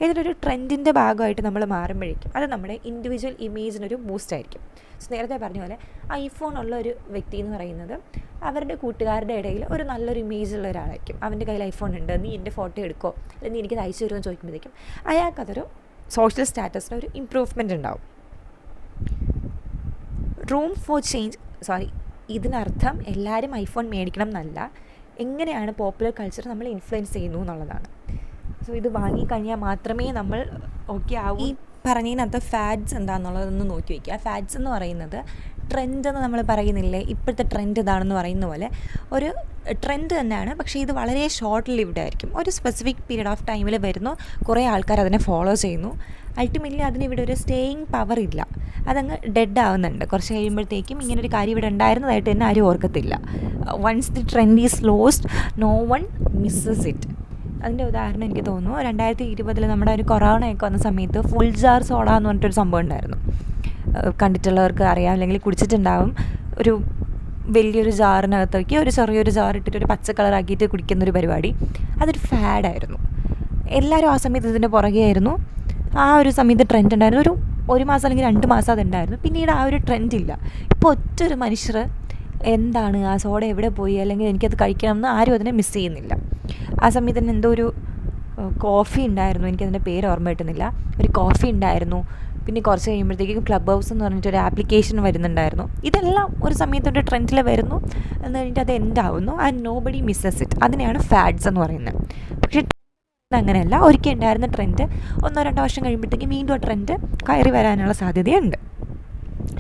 ഇതിനൊരു ട്രെൻഡിൻ്റെ ഭാഗമായിട്ട് നമ്മൾ മാറുമ്പോഴേക്കും അത് നമ്മുടെ ഇൻഡിവിജ്വൽ ഇമേജിനൊരു ബൂസ്റ്റായിരിക്കും. സോ നേരത്തെ പറഞ്ഞ പോലെ ഐഫോൺ ഉള്ള ഒരു വ്യക്തി എന്ന് പറയുന്നത് അവരുടെ കൂട്ടുകാരുടെ ഇടയിൽ ഒരു നല്ലൊരു ഇമേജുള്ള ഒരാളായിരിക്കും. അവൻ്റെ കയ്യിൽ ഐഫോൺ ഉണ്ട്, നീ എൻ്റെ ഫോട്ടോ എടുക്കോ, അല്ലെങ്കിൽ നീ എനിക്കത് അയച്ചു തരുമോ എന്ന് ചോദിക്കുമ്പോഴത്തേക്കും അയാൾക്കതൊരു സോഷ്യൽ സ്റ്റാറ്റസിന് ഒരു ഇമ്പ്രൂവ്മെൻ്റ് ഉണ്ടാവും. റൂം ഫോർ ചേഞ്ച്, ഇതിനർത്ഥം എല്ലാവരും ഐഫോൺ മേടിക്കണം എന്നല്ല, എങ്ങനെയാണ് പോപ്പുലർ കൾച്ചർ നമ്മൾ ഇൻഫ്ലുവൻസ് ചെയ്യുന്നു എന്നുള്ളതാണ്. സോ ഇത് വാങ്ങിക്കഴിഞ്ഞാൽ മാത്രമേ നമ്മൾ ഓക്കെ ആവും. ഈ പറഞ്ഞതിനകത്ത് ഫാഡ്സ് എന്താണെന്നുള്ളതൊന്ന് നോക്കി വയ്ക്കുക. ഫാഡ്സ് എന്ന് പറയുന്നത് ട്രെൻഡ് എന്ന് നമ്മൾ പറയുന്നില്ലേ, ഇപ്പോഴത്തെ ട്രെൻഡ് ഇതാണെന്ന് പറയുന്ന പോലെ ഒരു ട്രെൻഡ് തന്നെയാണ്. പക്ഷേ ഇത് വളരെ ഷോർട്ട് ലിവ്ഡ് ആയിരിക്കും. ഒരു സ്പെസിഫിക് പീരീഡ് ഓഫ് ടൈമിൽ വരുന്നു, കുറേ ആൾക്കാർ അതിനെ ഫോളോ ചെയ്യുന്നു. അൾട്ടിമേറ്റ്ലി അതിനിവിടെ ഒരു സ്റ്റേയിങ് പവർ ഇല്ല, അതങ്ങ് ഡെഡ് ആവുന്നുണ്ട്. കുറച്ച് കഴിയുമ്പോഴത്തേക്കും ഇങ്ങനൊരു കാര്യം ഇവിടെ ഉണ്ടായിരുന്നതായിട്ട് തന്നെ ആരും ഓർക്കത്തില്ല. Once the trend is lost, no one misses it. അതിൻ്റെ ഉദാഹരണം എനിക്ക് തോന്നുന്നു 2020 നമ്മുടെ ഒരു കൊറോണയൊക്കെ വന്ന സമയത്ത് ഫുൾ ജാർ സോഡ എന്ന് പറഞ്ഞിട്ടൊരു സംഭവം ഉണ്ടായിരുന്നു. കണ്ടിട്ടുള്ളവർക്ക് അറിയാം, അല്ലെങ്കിൽ കുടിച്ചിട്ടുണ്ടാവും. ഒരു വലിയൊരു ജാറിനകത്തേക്ക് ഒരു ചെറിയൊരു ജാറിട്ടിട്ട് ഒരു പച്ച കളറാക്കിയിട്ട് കുടിക്കുന്നൊരു പരിപാടി. അതൊരു ഫാഡായിരുന്നു. എല്ലാവരും ആ സമയത്ത് ഇതിൻ്റെ പുറകെ ആയിരുന്നു. ആ ഒരു സമയത്ത് ട്രെൻഡ് ഉണ്ടായിരുന്നു. ഒരു മാസം അല്ലെങ്കിൽ 2 മാസം അതുണ്ടായിരുന്നു. പിന്നീട് ആ ഒരു ട്രെൻഡില്ല. ഇപ്പോൾ ഒറ്റൊരു മനുഷ്യർ എന്താണ് ആ സോഡ എവിടെ പോയി, അല്ലെങ്കിൽ എനിക്കത് കഴിക്കണമെന്ന് ആരും അതിനെ മിസ് ചെയ്യുന്നില്ല. ആ സമയത്ത് തന്നെ എന്തോ ഒരു കോഫി ഉണ്ടായിരുന്നു, എനിക്കതിൻ്റെ പേര് ഓർമ്മ കിട്ടുന്നില്ല. ഒരു കോഫി ഉണ്ടായിരുന്നു. പിന്നെ കുറച്ച് കഴിയുമ്പോഴത്തേക്കും ക്ലബ് ഹൗസ് എന്ന് പറഞ്ഞിട്ടൊരു ആപ്ലിക്കേഷൻ വരുന്നുണ്ടായിരുന്നു. ഇതെല്ലാം ഒരു സമയത്തൊരു ട്രെൻഡിൽ വരുന്നു, എന്ന് കഴിഞ്ഞിട്ട് അത് എൻഡാവുന്നു. And nobody misses it. അതിനെയാണ് ഫാഡ്സ് എന്ന് പറയുന്നത്. പക്ഷേ അങ്ങനെയല്ല, ഒരിക്കൽ ഉണ്ടായിരുന്ന ട്രെൻഡ് 1-2 വർഷം കഴിയുമ്പോഴത്തേക്കും വീണ്ടും ആ ട്രെൻഡ് കയറി വരാനുള്ള സാധ്യതയുണ്ട്.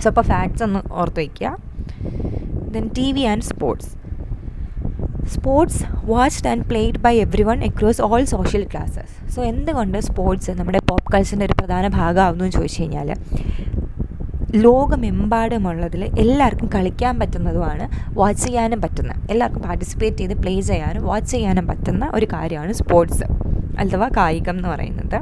സോ അപ്പോൾ ഫാഡ്സ് ഒന്ന് ഓർത്ത് വയ്ക്കുക. Then TV and sports watched and played by every one across all social classes. So എന്തുകൊണ്ട് സ്പോർട്സ് നമ്മുടെ പോപ്പ് കൾച്ചറിൻ്റെ ഒരു പ്രധാന ഭാഗമാകുന്നു എന്ന് ചോദിച്ചു കഴിഞ്ഞാൽ, ലോകമെമ്പാടുമുള്ളതിൽ എല്ലാവർക്കും കളിക്കാൻ പറ്റുന്നതുമാണ്, വാച്ച് ചെയ്യാനും പറ്റുന്ന, എല്ലാവർക്കും പാർട്ടിസിപ്പേറ്റ് ചെയ്ത് പ്ലേ ചെയ്യാനും വാച്ച് ചെയ്യാനും പറ്റുന്ന ഒരു കാര്യമാണ് സ്പോർട്സ് അഥവാ കായികം എന്ന് പറയുന്നത്.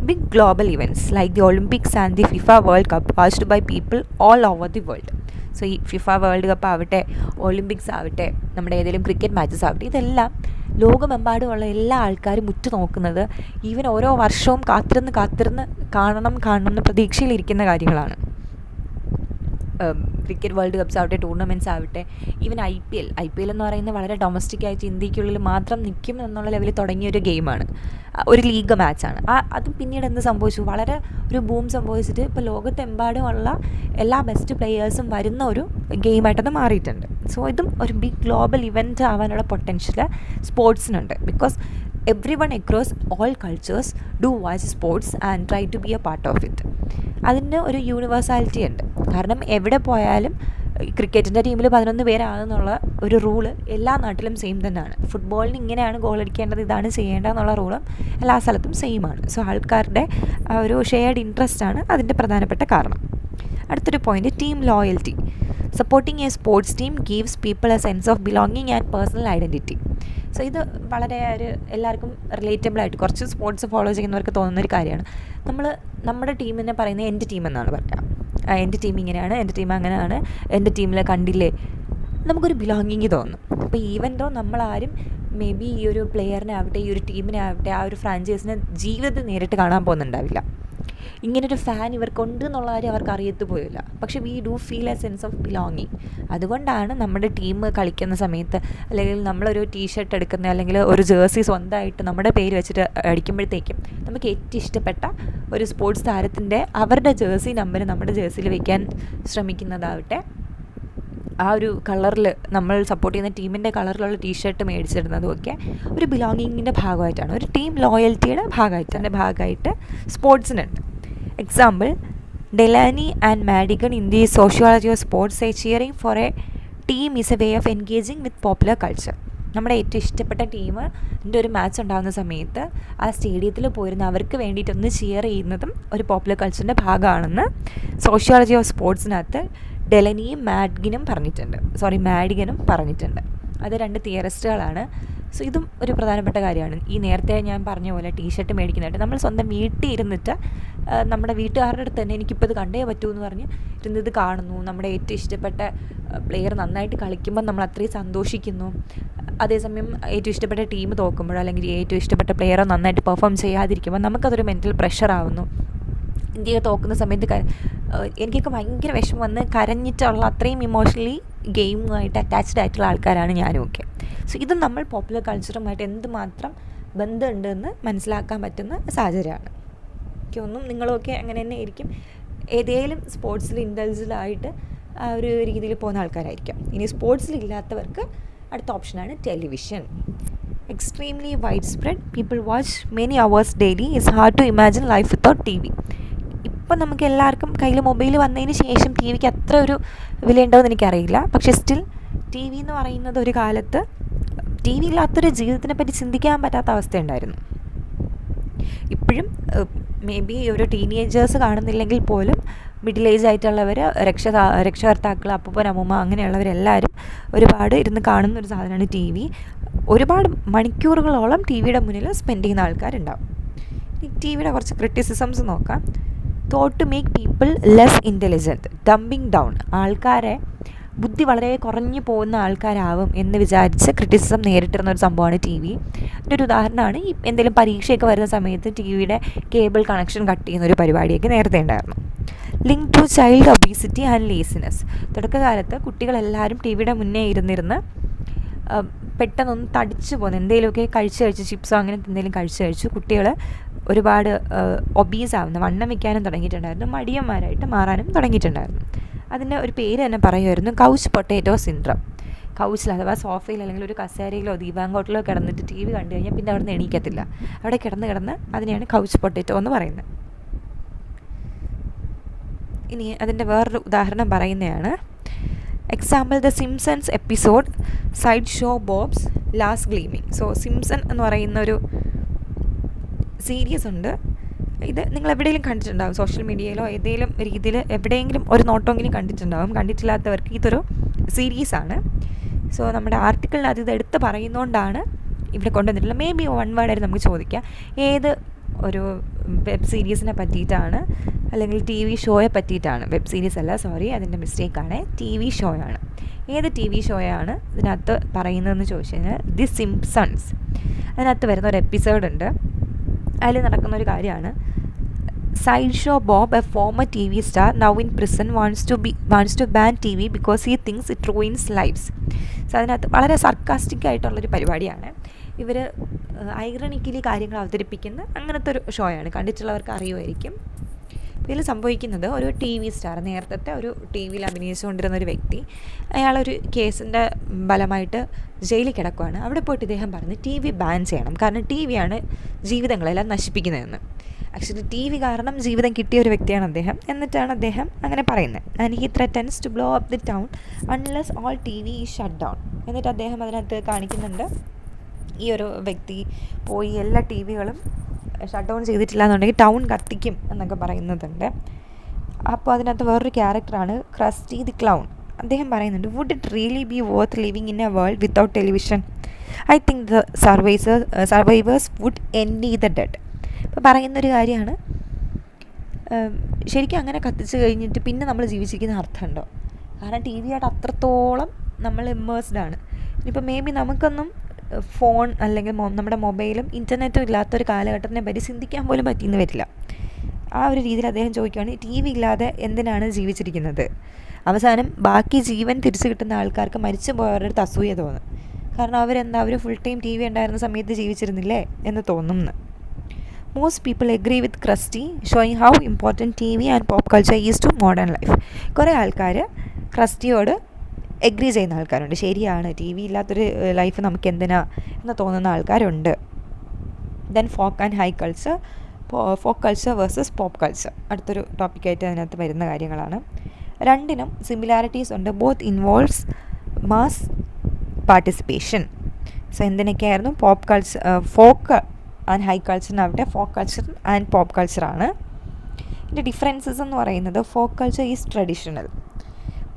Big global events like the Olympics and the FIFA world cup watched by people all over the world. So ഈ FIFA വേൾഡ് കപ്പ് ആവട്ടെ, ഒളിമ്പിക്സ് ആവട്ടെ, നമ്മുടെ ഏതെങ്കിലും ക്രിക്കറ്റ് മാച്ചസ് ആവട്ടെ, ഇതെല്ലാം ലോകമെമ്പാടുമുള്ള എല്ലാ ആൾക്കാരും നോക്കുന്നത്, ഈവൻ ഓരോ വർഷവും കാത്തിരുന്ന് കാണണം എന്ന് പ്രതീക്ഷയിലിരിക്കുന്ന കാര്യങ്ങളാണ്. ക്രിക്കറ്റ് വേൾഡ് കപ്പ്സ് ആവട്ടെ, ടൂർണമെൻറ്റ്സ് ആവട്ടെ, ഈവൻ IPL എന്ന് പറയുന്നത് വളരെ ഡൊമസ്റ്റിക് ആയിട്ട് ഇന്ത്യക്കുള്ളിൽ മാത്രം നിൽക്കും എന്നുള്ള ലെവലിൽ തുടങ്ങിയൊരു ഗെയിമാണ്, ഒരു ലീഗ് മാച്ചാണ്. അതും പിന്നീട് എന്ത് സംഭവിച്ചു, വളരെ ഒരു ബൂം സംഭവിച്ചിട്ട് ഇപ്പോൾ ലോകത്തെമ്പാടുമുള്ള എല്ലാ ബെസ്റ്റ് പ്ലെയേഴ്സും വരുന്ന ഒരു ഗെയിമായിട്ടത് മാറിയിട്ടുണ്ട്. സോ ഇതും ഒരു ബിഗ് ഗ്ലോബൽ ഇവൻറ്റ് ആവാനുള്ള പൊട്ടൻഷ്യൽ സ്പോർട്സിനുണ്ട്. Because every one across all cultures do watch sports and try to be a part of it. അതിന് ഒരു യൂണിവേഴ്സാലിറ്റി ഉണ്ട്. കാരണം എവിടെ പോയാലും ക്രിക്കറ്റിൻ്റെ ടീമിൽ 11 പേരാണെന്നുള്ള ഒരു റൂള് എല്ലാ നാട്ടിലും സെയിം തന്നെയാണ്. ഫുട്ബോളിന് ഇങ്ങനെയാണ് ഗോൾ അടിക്കേണ്ടത്, ഇതാണ് ചെയ്യേണ്ടതെന്നുള്ള റൂളും എല്ലാ സ്ഥലത്തും സെയിം ആണ്. സോ ആൾക്കാരുടെ ഒരു ഷെയർഡ് ഇൻട്രസ്റ്റ് ആണ് അതിൻ്റെ പ്രധാനപ്പെട്ട കാരണം. അടുത്തൊരു point, team loyalty. Supporting A sports team gives people A sense of belonging and personal identity. So ഇത് വളരെ എല്ലാവർക്കും റിലേറ്റബിളായിട്ട് കുറച്ച് സ്പോർട്സ് ഫോളോ ചെയ്യുന്നവർക്ക് തോന്നുന്നൊരു കാര്യമാണ്. നമ്മുടെ ടീമിനെ പറയുന്നത് എൻ്റെ ടീം എന്നാണ് പറയുക. എൻ്റെ ടീം ഇങ്ങനെയാണ്, എൻ്റെ ടീം അങ്ങനെയാണ്, എൻ്റെ ടീമിൽ കണ്ടില്ലേ, നമുക്കൊരു ബിലോങ്ങിങ് തോന്നും. അപ്പോൾ ഈവൻ ദോ നമ്മളാരും മേ ബി ഈ ഒരു പ്ലെയറിനെ ആവട്ടെ, ഈ ഒരു ടീമിനെ ആവട്ടെ, ആ ഒരു ഫ്രാഞ്ചൈസിനെ ജീവിതത്തിൽ നേരിട്ട് കാണാൻ പോകുന്നുണ്ടാവില്ല. ഇങ്ങനൊരു ഫാൻ ഇവർക്കുണ്ട് എന്നുള്ള കാര്യം അവർക്ക് അറിയത്തു പോയില്ല. പക്ഷേ we do feel A sense of belonging. അതുകൊണ്ടാണ് നമ്മുടെ ടീം കളിക്കുന്ന സമയത്ത്, അല്ലെങ്കിൽ നമ്മളൊരു ടീഷർട്ട് എടുക്കുന്ന, അല്ലെങ്കിൽ ഒരു ജേഴ്സി സ്വന്തമായിട്ട് നമ്മുടെ പേര് വെച്ചിട്ട് അടിക്കുമ്പോഴത്തേക്കും നമുക്ക് ഏറ്റവും ഇഷ്ടപ്പെട്ട ഒരു സ്പോർട്സ് താരത്തിൻ്റെ അവരുടെ ജേഴ്സി നമ്പർ നമ്മുടെ ജേഴ്സിയിൽ വയ്ക്കാൻ ശ്രമിക്കുന്നതാവട്ടെ, ആ ഒരു കളറിൽ നമ്മൾ സപ്പോർട്ട് ചെയ്യുന്ന ടീമിൻ്റെ കളറിലുള്ള ടീഷർട്ട് മേടിച്ചിടുന്നതുമൊക്കെ ഒരു ബിലോങ്ങിങ്ങിൻ്റെ ഭാഗമായിട്ടാണ്, ഒരു ടീം ലോയൽറ്റിയുടെ ഭാഗമായിട്ട് സ്പോർട്സിനുണ്ട്. Example, Delaney and Madigan in the sociology of sports say cheering for a team is a way of engaging with popular culture. നമ്മുടെ ഏറ്റവും ഇഷ്ടപ്പെട്ട ടീമിൻ്റെ ഒരു മാച്ച് ഉണ്ടാകുന്ന സമയത്ത് ആ സ്റ്റേഡിയത്തിൽ പോയിരുന്ന അവർക്ക് വേണ്ടിയിട്ടൊന്ന് ചിയർ ചെയ്യുന്നതും ഒരു പോപ്പുലർ കൾച്ചറിൻ്റെ ഭാഗമാണെന്ന് സോഷ്യോളജി ഓഫ് സ്പോർട്സിനകത്ത് മാഡിഗനും പറഞ്ഞിട്ടുണ്ട്. അത് 2 തിയറിസ്റ്റുകളാണ്. സോ ഇതും ഒരു പ്രധാനപ്പെട്ട കാര്യമാണ്. ഈ നേരത്തെ ഞാൻ പറഞ്ഞ പോലെ ടീഷർട്ട് മേടിക്കുന്നതായിട്ട് നമ്മൾ സ്വന്തം വീട്ടിൽ ഇരുന്നിട്ട് നമ്മുടെ വീട്ടുകാരുടെ അടുത്ത് തന്നെ എനിക്കിപ്പോൾ ഇത് കണ്ടേ പറ്റൂ എന്ന് പറഞ്ഞ് ഇരുന്നത് കാണുന്നു. നമ്മുടെ ഏറ്റവും ഇഷ്ടപ്പെട്ട പ്ലെയർ നന്നായിട്ട് കളിക്കുമ്പോൾ നമ്മൾ അത്രയും സന്തോഷിക്കുന്നു. അതേസമയം ഏറ്റവും ഇഷ്ടപ്പെട്ട ടീം തോക്കുമ്പോഴോ, അല്ലെങ്കിൽ ഏറ്റവും ഇഷ്ടപ്പെട്ട പ്ലെയറോ നന്നായിട്ട് പെർഫോം ചെയ്യാതിരിക്കുമ്പോൾ നമുക്കതൊരു മെൻ്റൽ പ്രഷർ ആവുന്നു. ഇന്ത്യ തോക്കുന്ന സമയത്ത് എനിക്കൊക്കെ ഭയങ്കര വിഷമം വന്ന് കരഞ്ഞിട്ടുള്ള അത്രയും ഇമോഷണലി ഗെയിമുമായിട്ട് അറ്റാച്ച്ഡ് ആയിട്ടുള്ള ആൾക്കാരാണ് ഞാനും ഒക്കെ. സോ ഇത് നമ്മൾ പോപ്പുലർ കൾച്ചറുമായിട്ട് എന്തുമാത്രം ബന്ധമുണ്ടെന്ന് മനസ്സിലാക്കാൻ പറ്റുന്ന സാഹചര്യമാണ്. എനിക്കൊന്നും നിങ്ങളൊക്കെ അങ്ങനെ തന്നെ ആയിരിക്കും, ഏതെങ്കിലും സ്പോർട്സിൽ ഇൻഡൽജിലായിട്ട് ആ ഒരു രീതിയിൽ പോകുന്ന ആൾക്കാരായിരിക്കും. ഇനി സ്പോർട്സിലില്ലാത്തവർക്ക് അടുത്ത ഓപ്ഷനാണ് television. Extremely widespread, people watch many hours daily, it's hard to imagine life without TV. ഇപ്പം നമുക്ക് എല്ലാവർക്കും കയ്യിൽ മൊബൈൽ വന്നതിന് ശേഷം TV ക്ക് അത്ര ഒരു വിലയുണ്ടോയെന്ന് എനിക്കറിയില്ല. പക്ഷേ സ്റ്റിൽ TV എന്ന് പറയുന്നത് ഒരു കാലത്ത് TV ഇല്ലാത്തൊരു ജീവിതത്തിനെ പറ്റി ചിന്തിക്കാൻ പറ്റാത്ത അവസ്ഥയുണ്ടായിരുന്നു. ഇപ്പോഴും മേ ബി ഒരു ടീനേജേഴ്സ് കാണുന്നില്ലെങ്കിൽ പോലും മിഡിൽ ഏജ് ആയിട്ടുള്ളവർ, രക്ഷകർത്താക്കൾ, അപ്പൂപ്പൻ അമ്മൂമ്മ, അങ്ങനെയുള്ളവരെല്ലാവരും ഒരുപാട് ഇരുന്ന് കാണുന്നൊരു സാധനമാണ് TV. ഒരുപാട് മണിക്കൂറുകളോളം TV യുടെ മുന്നിൽ സ്പെൻഡ് ചെയ്യുന്ന ആൾക്കാരുണ്ടാവും. ഈ TV യുടെ കുറച്ച് ക്രിറ്റിസിസംസ് നോക്കാം. Thought to make people less intelligent, dumbing down, ആൾക്കാരെ ബുദ്ധി വളരെ കുറഞ്ഞു പോകുന്ന ആൾക്കാരാവും എന്ന് വിചാരിച്ച് ക്രിറ്റിസിസം നേരിട്ടിരുന്ന ഒരു സംഭവമാണ് ടി വി. അതിൻ്റെ ഒരു ഉദാഹരണമാണ് ഈ എന്തെങ്കിലും പരീക്ഷയൊക്കെ വരുന്ന സമയത്ത് ടി വിയുടെ കേബിൾ കണക്ഷൻ കട്ട് ചെയ്യുന്ന ഒരു പരിപാടിയൊക്കെ നേരത്തെ ഉണ്ടായിരുന്നു. Link to child obesity and laziness, തുടക്കകാലത്ത് കുട്ടികളെല്ലാവരും ടി വിയുടെ മുന്നേ ഇരുന്നിരുന്ന് പെട്ടെന്നൊന്ന് തടിച്ചു പോകുന്നു, എന്തെങ്കിലുമൊക്കെ കഴിച്ച് ചിപ്സോ അങ്ങനത്തെ എന്തെങ്കിലും കഴിച്ച് കുട്ടികൾ ഒരുപാട് ഒബീസ് ആവുന്ന, വണ്ണം വയ്ക്കാനും തുടങ്ങിയിട്ടുണ്ടായിരുന്നു, മടിയന്മാരായിട്ട് മാറാനും തുടങ്ങിയിട്ടുണ്ടായിരുന്നു. അതിൻ്റെ ഒരു പേര് തന്നെ പറയുമായിരുന്നു കൗച്ച് പൊട്ടേറ്റോ സിൻഡ്രം. കൗച്ചിൽ അഥവാ സോഫയിൽ അല്ലെങ്കിൽ ഒരു കസേരയിലോ ദീപാങ്കോട്ടിലോ കിടന്നിട്ട് ടി വി കണ്ടു കഴിഞ്ഞാൽ പിന്നെ അവിടെ നിന്ന് എണീക്കത്തില്ല, അവിടെ കിടന്ന് അതിനെയാണ് കൗച്ച് പൊട്ടേറ്റോ എന്ന് പറയുന്നത്. ഇനി അതിൻ്റെ വേറൊരു ഉദാഹരണം പറയുന്നതാണ്. Example the Simpsons episode Sideshow Bob's last gleaming. So Simpson എന്ന് പറയുന്ന ഒരു സീരീസ് ഉണ്ട്. ഇത് നിങ്ങൾ എവിടെയെങ്കിലും കണ്ടിട്ടുണ്ടാകും, സോഷ്യൽ മീഡിയയിലോ ഏതെങ്കിലും രീതിയിൽ എവിടെയെങ്കിലും ഒരു നോട്ടെങ്കിലും കണ്ടിട്ടുണ്ടാകും. കണ്ടിട്ടില്ലാത്തവർക്ക് ഇതൊരു സീരീസാണ്. സോ നമ്മുടെ ആർട്ടിക്കിളിനകത്ത് ഇത് എടുത്ത് പറയുന്നതുകൊണ്ടാണ് ഇവിടെ കൊണ്ടുവന്നിട്ടുള്ളത്. മേ ബി വൺ വേർഡായിട്ട് നമുക്ക് ചോദിക്കാം, ഏത് ഒരു വെബ് സീരീസിനെ പറ്റിയിട്ടാണ് അല്ലെങ്കിൽ ടി വി ഷോയെ പറ്റിയിട്ടാണ്. വെബ് സീരീസ് അല്ല, സോറി, അതിൻ്റെ മിസ്റ്റേക്കാണ്, ടി വി ഷോയാണ്. ഏത് ടി വി ഷോയാണ് ഇതിനകത്ത് പറയുന്നതെന്ന് ചോദിച്ചു കഴിഞ്ഞാൽ ദി സിംപ്സൺസ്. അതിനകത്ത് വരുന്ന ഒരു എപ്പിസോഡുണ്ട്, അതിൽ നടക്കുന്നൊരു കാര്യമാണ്. Sideshow Bob, a former T V star now in prison, wants to ban T V because he thinks it ruins lives. So അതിനകത്ത് വളരെ സർക്കാസ്റ്റിക് ആയിട്ടുള്ളൊരു പരിപാടിയാണ്. ഇവർ ഐറണിക്കലി കാര്യങ്ങൾ അവതരിപ്പിക്കുന്ന അങ്ങനത്തെ ഒരു ഷോയാണ്, കണ്ടിട്ടുള്ളവർക്ക് അറിയുമായിരിക്കും. ഇതിൽ സംഭവിക്കുന്നത് ഒരു ടി വി സ്റ്റാർ, നേരത്തെ ഒരു ടി വിയിൽ അഭിനയിച്ചുകൊണ്ടിരുന്ന ഒരു വ്യക്തി, അയാളൊരു കേസിൻ്റെ ഫലമായിട്ട് ജയിലിൽ കിടക്കുകയാണ്. അവിടെ പോയിട്ട് ഇദ്ദേഹം പറഞ്ഞ് ടി വി ബാൻ ചെയ്യണം, കാരണം ടി വിയാണ് ജീവിതങ്ങളെല്ലാം നശിപ്പിക്കുന്നതെന്ന്. ആക്ച്വലി ടി വി കാരണം ജീവിതം കിട്ടിയ ഒരു വ്യക്തിയാണ് അദ്ദേഹം, എന്നിട്ടാണ് അദ്ദേഹം അങ്ങനെ പറയുന്നത്. And he threatens to blow up the town unless all TV is shut down. എന്നിട്ട് അദ്ദേഹം അതിനകത്ത് കാണിക്കുന്നുണ്ട്, ഈ ഒരു വ്യക്തി പോയി എല്ലാ ടി വികളും ഷട്ട് ഡൗൺ ചെയ്തിട്ടില്ല എന്നുണ്ടെങ്കിൽ ടൗൺ കത്തിക്കും എന്നൊക്കെ പറയുന്നതുണ്ട്. അപ്പോൾ അതിനകത്ത് വേറൊരു ക്യാരക്ടറാണ് ക്രസ്റ്റി ദി ക്ലൗൺ. അദ്ദേഹം പറയുന്നുണ്ട്, would it really be worth living in a world without television? I think the survivors would envy the dead. ഇപ്പോൾ പറയുന്നൊരു കാര്യമാണ്, ശരിക്കും അങ്ങനെ കത്തിച്ച് കഴിഞ്ഞിട്ട് പിന്നെ നമ്മൾ ജീവിച്ചിരിക്കുന്ന അർത്ഥമുണ്ടോ? കാരണം ടി വിയായിട്ട് അത്രത്തോളം നമ്മൾ ഇമ്മേഴ്സ്ഡാണ്. ഇനിയിപ്പോൾ മേ ബി നമുക്കൊന്നും ഫോൺ അല്ലെങ്കിൽ നമ്മുടെ മൊബൈലും ഇൻ്റർനെറ്റും ഇല്ലാത്തൊരു കാലഘട്ടത്തിനെ പറ്റി ചിന്തിക്കാൻ പോലും പറ്റിയെന്ന് വരില്ല. ആ ഒരു രീതിയിൽ അദ്ദേഹം ചോദിക്കുകയാണ്, ടി വി ഇല്ലാതെ എന്തിനാണ് ജീവിച്ചിരിക്കുന്നത്? അവസാനം ബാക്കി ജീവൻ തിരിച്ചു കിട്ടുന്ന ആൾക്കാർക്ക് മരിച്ചു പോയവരുടെ അടുത്ത് അസൂയ തോന്നും, കാരണം അവർ ഫുൾ ടൈം ടി വി ഉണ്ടായിരുന്ന സമയത്ത് ജീവിച്ചിരുന്നില്ലേ എന്ന് തോന്നുന്നു. Most people agree with Krusty, showing how important T V and pop culture is to modern life. കുറേ ആൾക്കാർ ക്രസ്റ്റിയോട് എഗ്രി ചെയ്യുന്ന ആൾക്കാരുണ്ട്, ശരിയാണ്, ടി വി ഇല്ലാത്തൊരു ലൈഫ് നമുക്ക് എന്തിനാ എന്ന് തോന്നുന്ന ആൾക്കാരുണ്ട്. Then folk and high culture, folk culture versus pop culture അടുത്തൊരു ടോപ്പിക്കായിട്ട് അതിനകത്ത് വരുന്ന കാര്യങ്ങളാണ്. രണ്ടിനും സിമിലാരിറ്റീസ് ഉണ്ട്, both involves mass participation. So എന്തിനൊക്കെയായിരുന്നു? Pop culture, folk and high കൾച്ചറിനാവട്ടെ ഫോക്ക് കൾച്ചർ ആൻഡ് പോപ്പ് കൾച്ചറാണ്. ഇതിൻ്റെ ഡിഫറൻസസ് എന്ന് പറയുന്നത്, folk culture is traditional,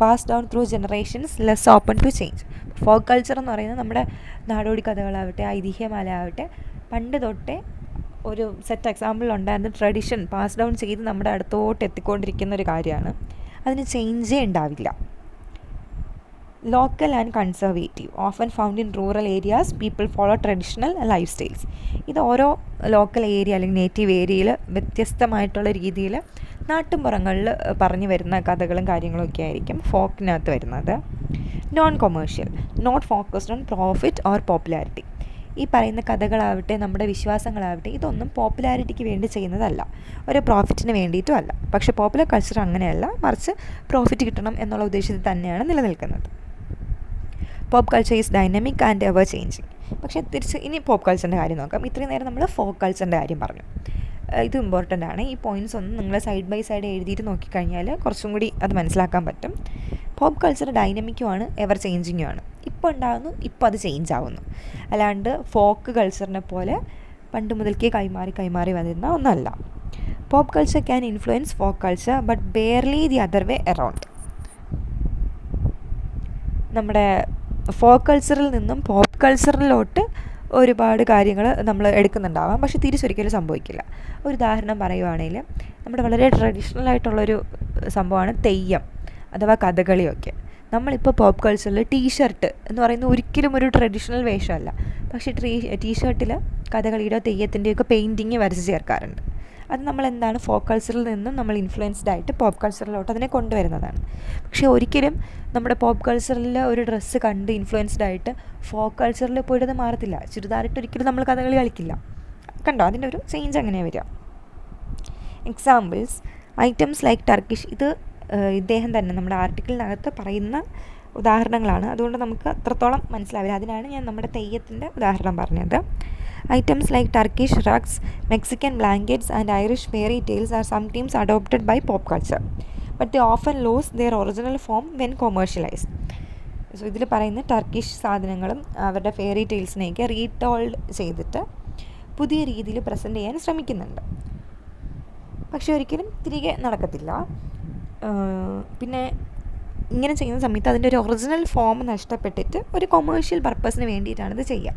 pass down through generations, less open to change. Folk culture എന്ന് പറയുന്നത് നമ്മുടെ നാടോടി കഥകളാവട്ടെ ഐതിഹ്യമാലാവട്ടെ പണ്ട് തൊട്ടേ ഒരു സെറ്റ് എക്സാമ്പിൾ ഉണ്ടായിരുന്ന ട്രഡീഷൻ പാസ് ഡൗൺ ചെയ്ത് നമ്മുടെ അടുത്തോട്ട് എത്തിക്കൊണ്ടിരിക്കുന്ന ഒരു കാര്യമാണ്, അതിന് ചേഞ്ചേ ഉണ്ടാവില്ല. Local and conservative, often found in rural areas, people follow traditional life styles. ഇത് ഓരോ ലോക്കൽ ഏരിയ അല്ലെങ്കിൽ നേറ്റീവ് ഏരിയയിൽ വ്യത്യസ്തമായിട്ടുള്ള രീതിയിൽ നാട്ടുമ്പുറങ്ങളിൽ പറഞ്ഞു വരുന്ന കഥകളും കാര്യങ്ങളും ഒക്കെ ആയിരിക്കും ഫോക്കിനകത്ത് വരുന്നത്. Non commercial, not focused on profit or popularity. ഈ പറയുന്ന കഥകളാവട്ടെ നമ്മുടെ വിശ്വാസങ്ങളാവട്ടെ ഇതൊന്നും പോപ്പുലാരിറ്റിക്ക് വേണ്ടി ചെയ്യുന്നതല്ല, ഒരു പ്രോഫിറ്റിന് വേണ്ടിയിട്ടും അല്ല. പക്ഷേ പോപ്പുലർ കൾച്ചർ അങ്ങനെയല്ല, മറിച്ച് പ്രോഫിറ്റ് കിട്ടണം എന്നുള്ള ഉദ്ദേശത്തിൽ തന്നെയാണ് നിലനിൽക്കുന്നത്. Pop culture is dynamic and ever changing. പക്ഷേ തിരിച്ച് ഇനി പോപ്പ് കൾച്ചറിൻ്റെ കാര്യം നോക്കാം. ഇത്രയും നേരം നമ്മൾ ഫോക്ക് കൾച്ചറിൻ്റെ കാര്യം പറഞ്ഞു, ഇത് ഇമ്പോർട്ടൻ്റ് ആണ്. ഈ പോയിൻറ്റ്സ് ഒന്നും നിങ്ങൾ സൈഡ് ബൈ സൈഡ് എഴുതിയിട്ട് നോക്കിക്കഴിഞ്ഞാൽ കുറച്ചും കൂടി അത് മനസ്സിലാക്കാൻ പറ്റും. പോപ്പ് കൾച്ചർ ഡൈനമിക്കുമാണ്, എവർ ചേഞ്ചിങ്ങുമാണ്. ഇപ്പോൾ ഉണ്ടാകുന്നു, ഇപ്പോൾ അത് ചേഞ്ച് ആവുന്നു. അല്ലാണ്ട് ഫോക്ക് കൾച്ചറിനെ പോലെ പണ്ട് മുതൽക്കേ കൈമാറി വന്നിരുന്ന ഒന്നല്ല. Pop culture can influence folk culture but barely the other way around. നമ്മുടെ ഫോക്ക് കൾച്ചറിൽ നിന്നും പോപ്പ് കൾച്ചറിലോട്ട് ഒരുപാട് കാര്യങ്ങൾ നമ്മൾ എടുക്കുന്നുണ്ടാവാം, പക്ഷേ തിരിച്ചൊരിക്കലും സംഭവിക്കില്ല. ഒരു ഉദാഹരണം പറയുവാണെങ്കിൽ നമ്മുടെ വളരെ ട്രഡീഷണൽ ആയിട്ടുള്ളൊരു സംഭവമാണ് തെയ്യം അഥവാ കഥകളിയൊക്കെ. നമ്മളിപ്പോൾ പോപ്പ് കൾച്ചറിൽ ടീഷർട്ട് എന്ന് പറയുന്നത് ഒരിക്കലും ഒരു ട്രഡീഷണൽ വേഷമല്ല, പക്ഷേ ടീഷർട്ടിൽ കഥകളിയുടെ തെയ്യത്തിൻ്റെയൊക്കെ പെയിൻറ്റിങ് വരച്ച് ചേർക്കാറുണ്ട്. അത് നമ്മളെന്താണ് ഫോക്ക് കൾച്ചറിൽ നിന്നും നമ്മൾ ഇൻഫ്ലുവൻസ്ഡ് ആയിട്ട് പോപ്പ് കൾച്ചറിലോട്ട് അതിനെ കൊണ്ടുവരുന്നതാണ്. പക്ഷേ ഒരിക്കലും നമ്മുടെ പോപ്പ് കൾച്ചറിൽ ഒരു ഡ്രസ്സ് കണ്ട് ഇൻഫ്ലുവൻസ്ഡ് ആയിട്ട് ഫോക്ക് കൾച്ചറിൽ പോയിട്ട് അത് മാറത്തില്ല. ചുരിദാറിട്ട് ഒരിക്കലും നമ്മൾ കഥകളി കളിക്കില്ല. കണ്ടോ, അതിൻ്റെ ഒരു ചേഞ്ച് അങ്ങനെയാണ് വരിക. Examples items like Turkish. ഇത് ഇദ്ദേഹം തന്നെ നമ്മുടെ ആർട്ടിക്കിളിനകത്ത് പറയുന്ന ഉദാഹരണങ്ങളാണ്, അതുകൊണ്ട് നമുക്ക് അത്രത്തോളം മനസ്സിലാവില്ല. അതിനാണ് ഞാൻ നമ്മുടെ തെയ്യത്തിൻ്റെ ഉദാഹരണം പറഞ്ഞത്. Items like Turkish rugs, Mexican blankets and Irish fairy tales are sometimes adopted by pop culture, but they often lose their original form when commercialised. So ഇതിൽ പറയുന്ന ടർക്കിഷ് സാധനങ്ങളും അവരുടെ ഫെയറി ടെയിൽസിനെയൊക്കെ റീടോൾഡ് ചെയ്തിട്ട് പുതിയ രീതിയിൽ പ്രസൻറ്റ് ചെയ്യാൻ ശ്രമിക്കുന്നുണ്ട്, പക്ഷെ ഒരിക്കലും തിരികെ നടക്കത്തില്ല. പിന്നെ ഇങ്ങനെ ചെയ്യുന്ന സമയത്ത് അതിൻ്റെ ഒരു ഒറിജിനൽ ഫോം നഷ്ടപ്പെട്ടിട്ട് ഒരു കൊമേഴ്ഷ്യൽ പർപ്പസിന് വേണ്ടിയിട്ടാണിത് ചെയ്യുക.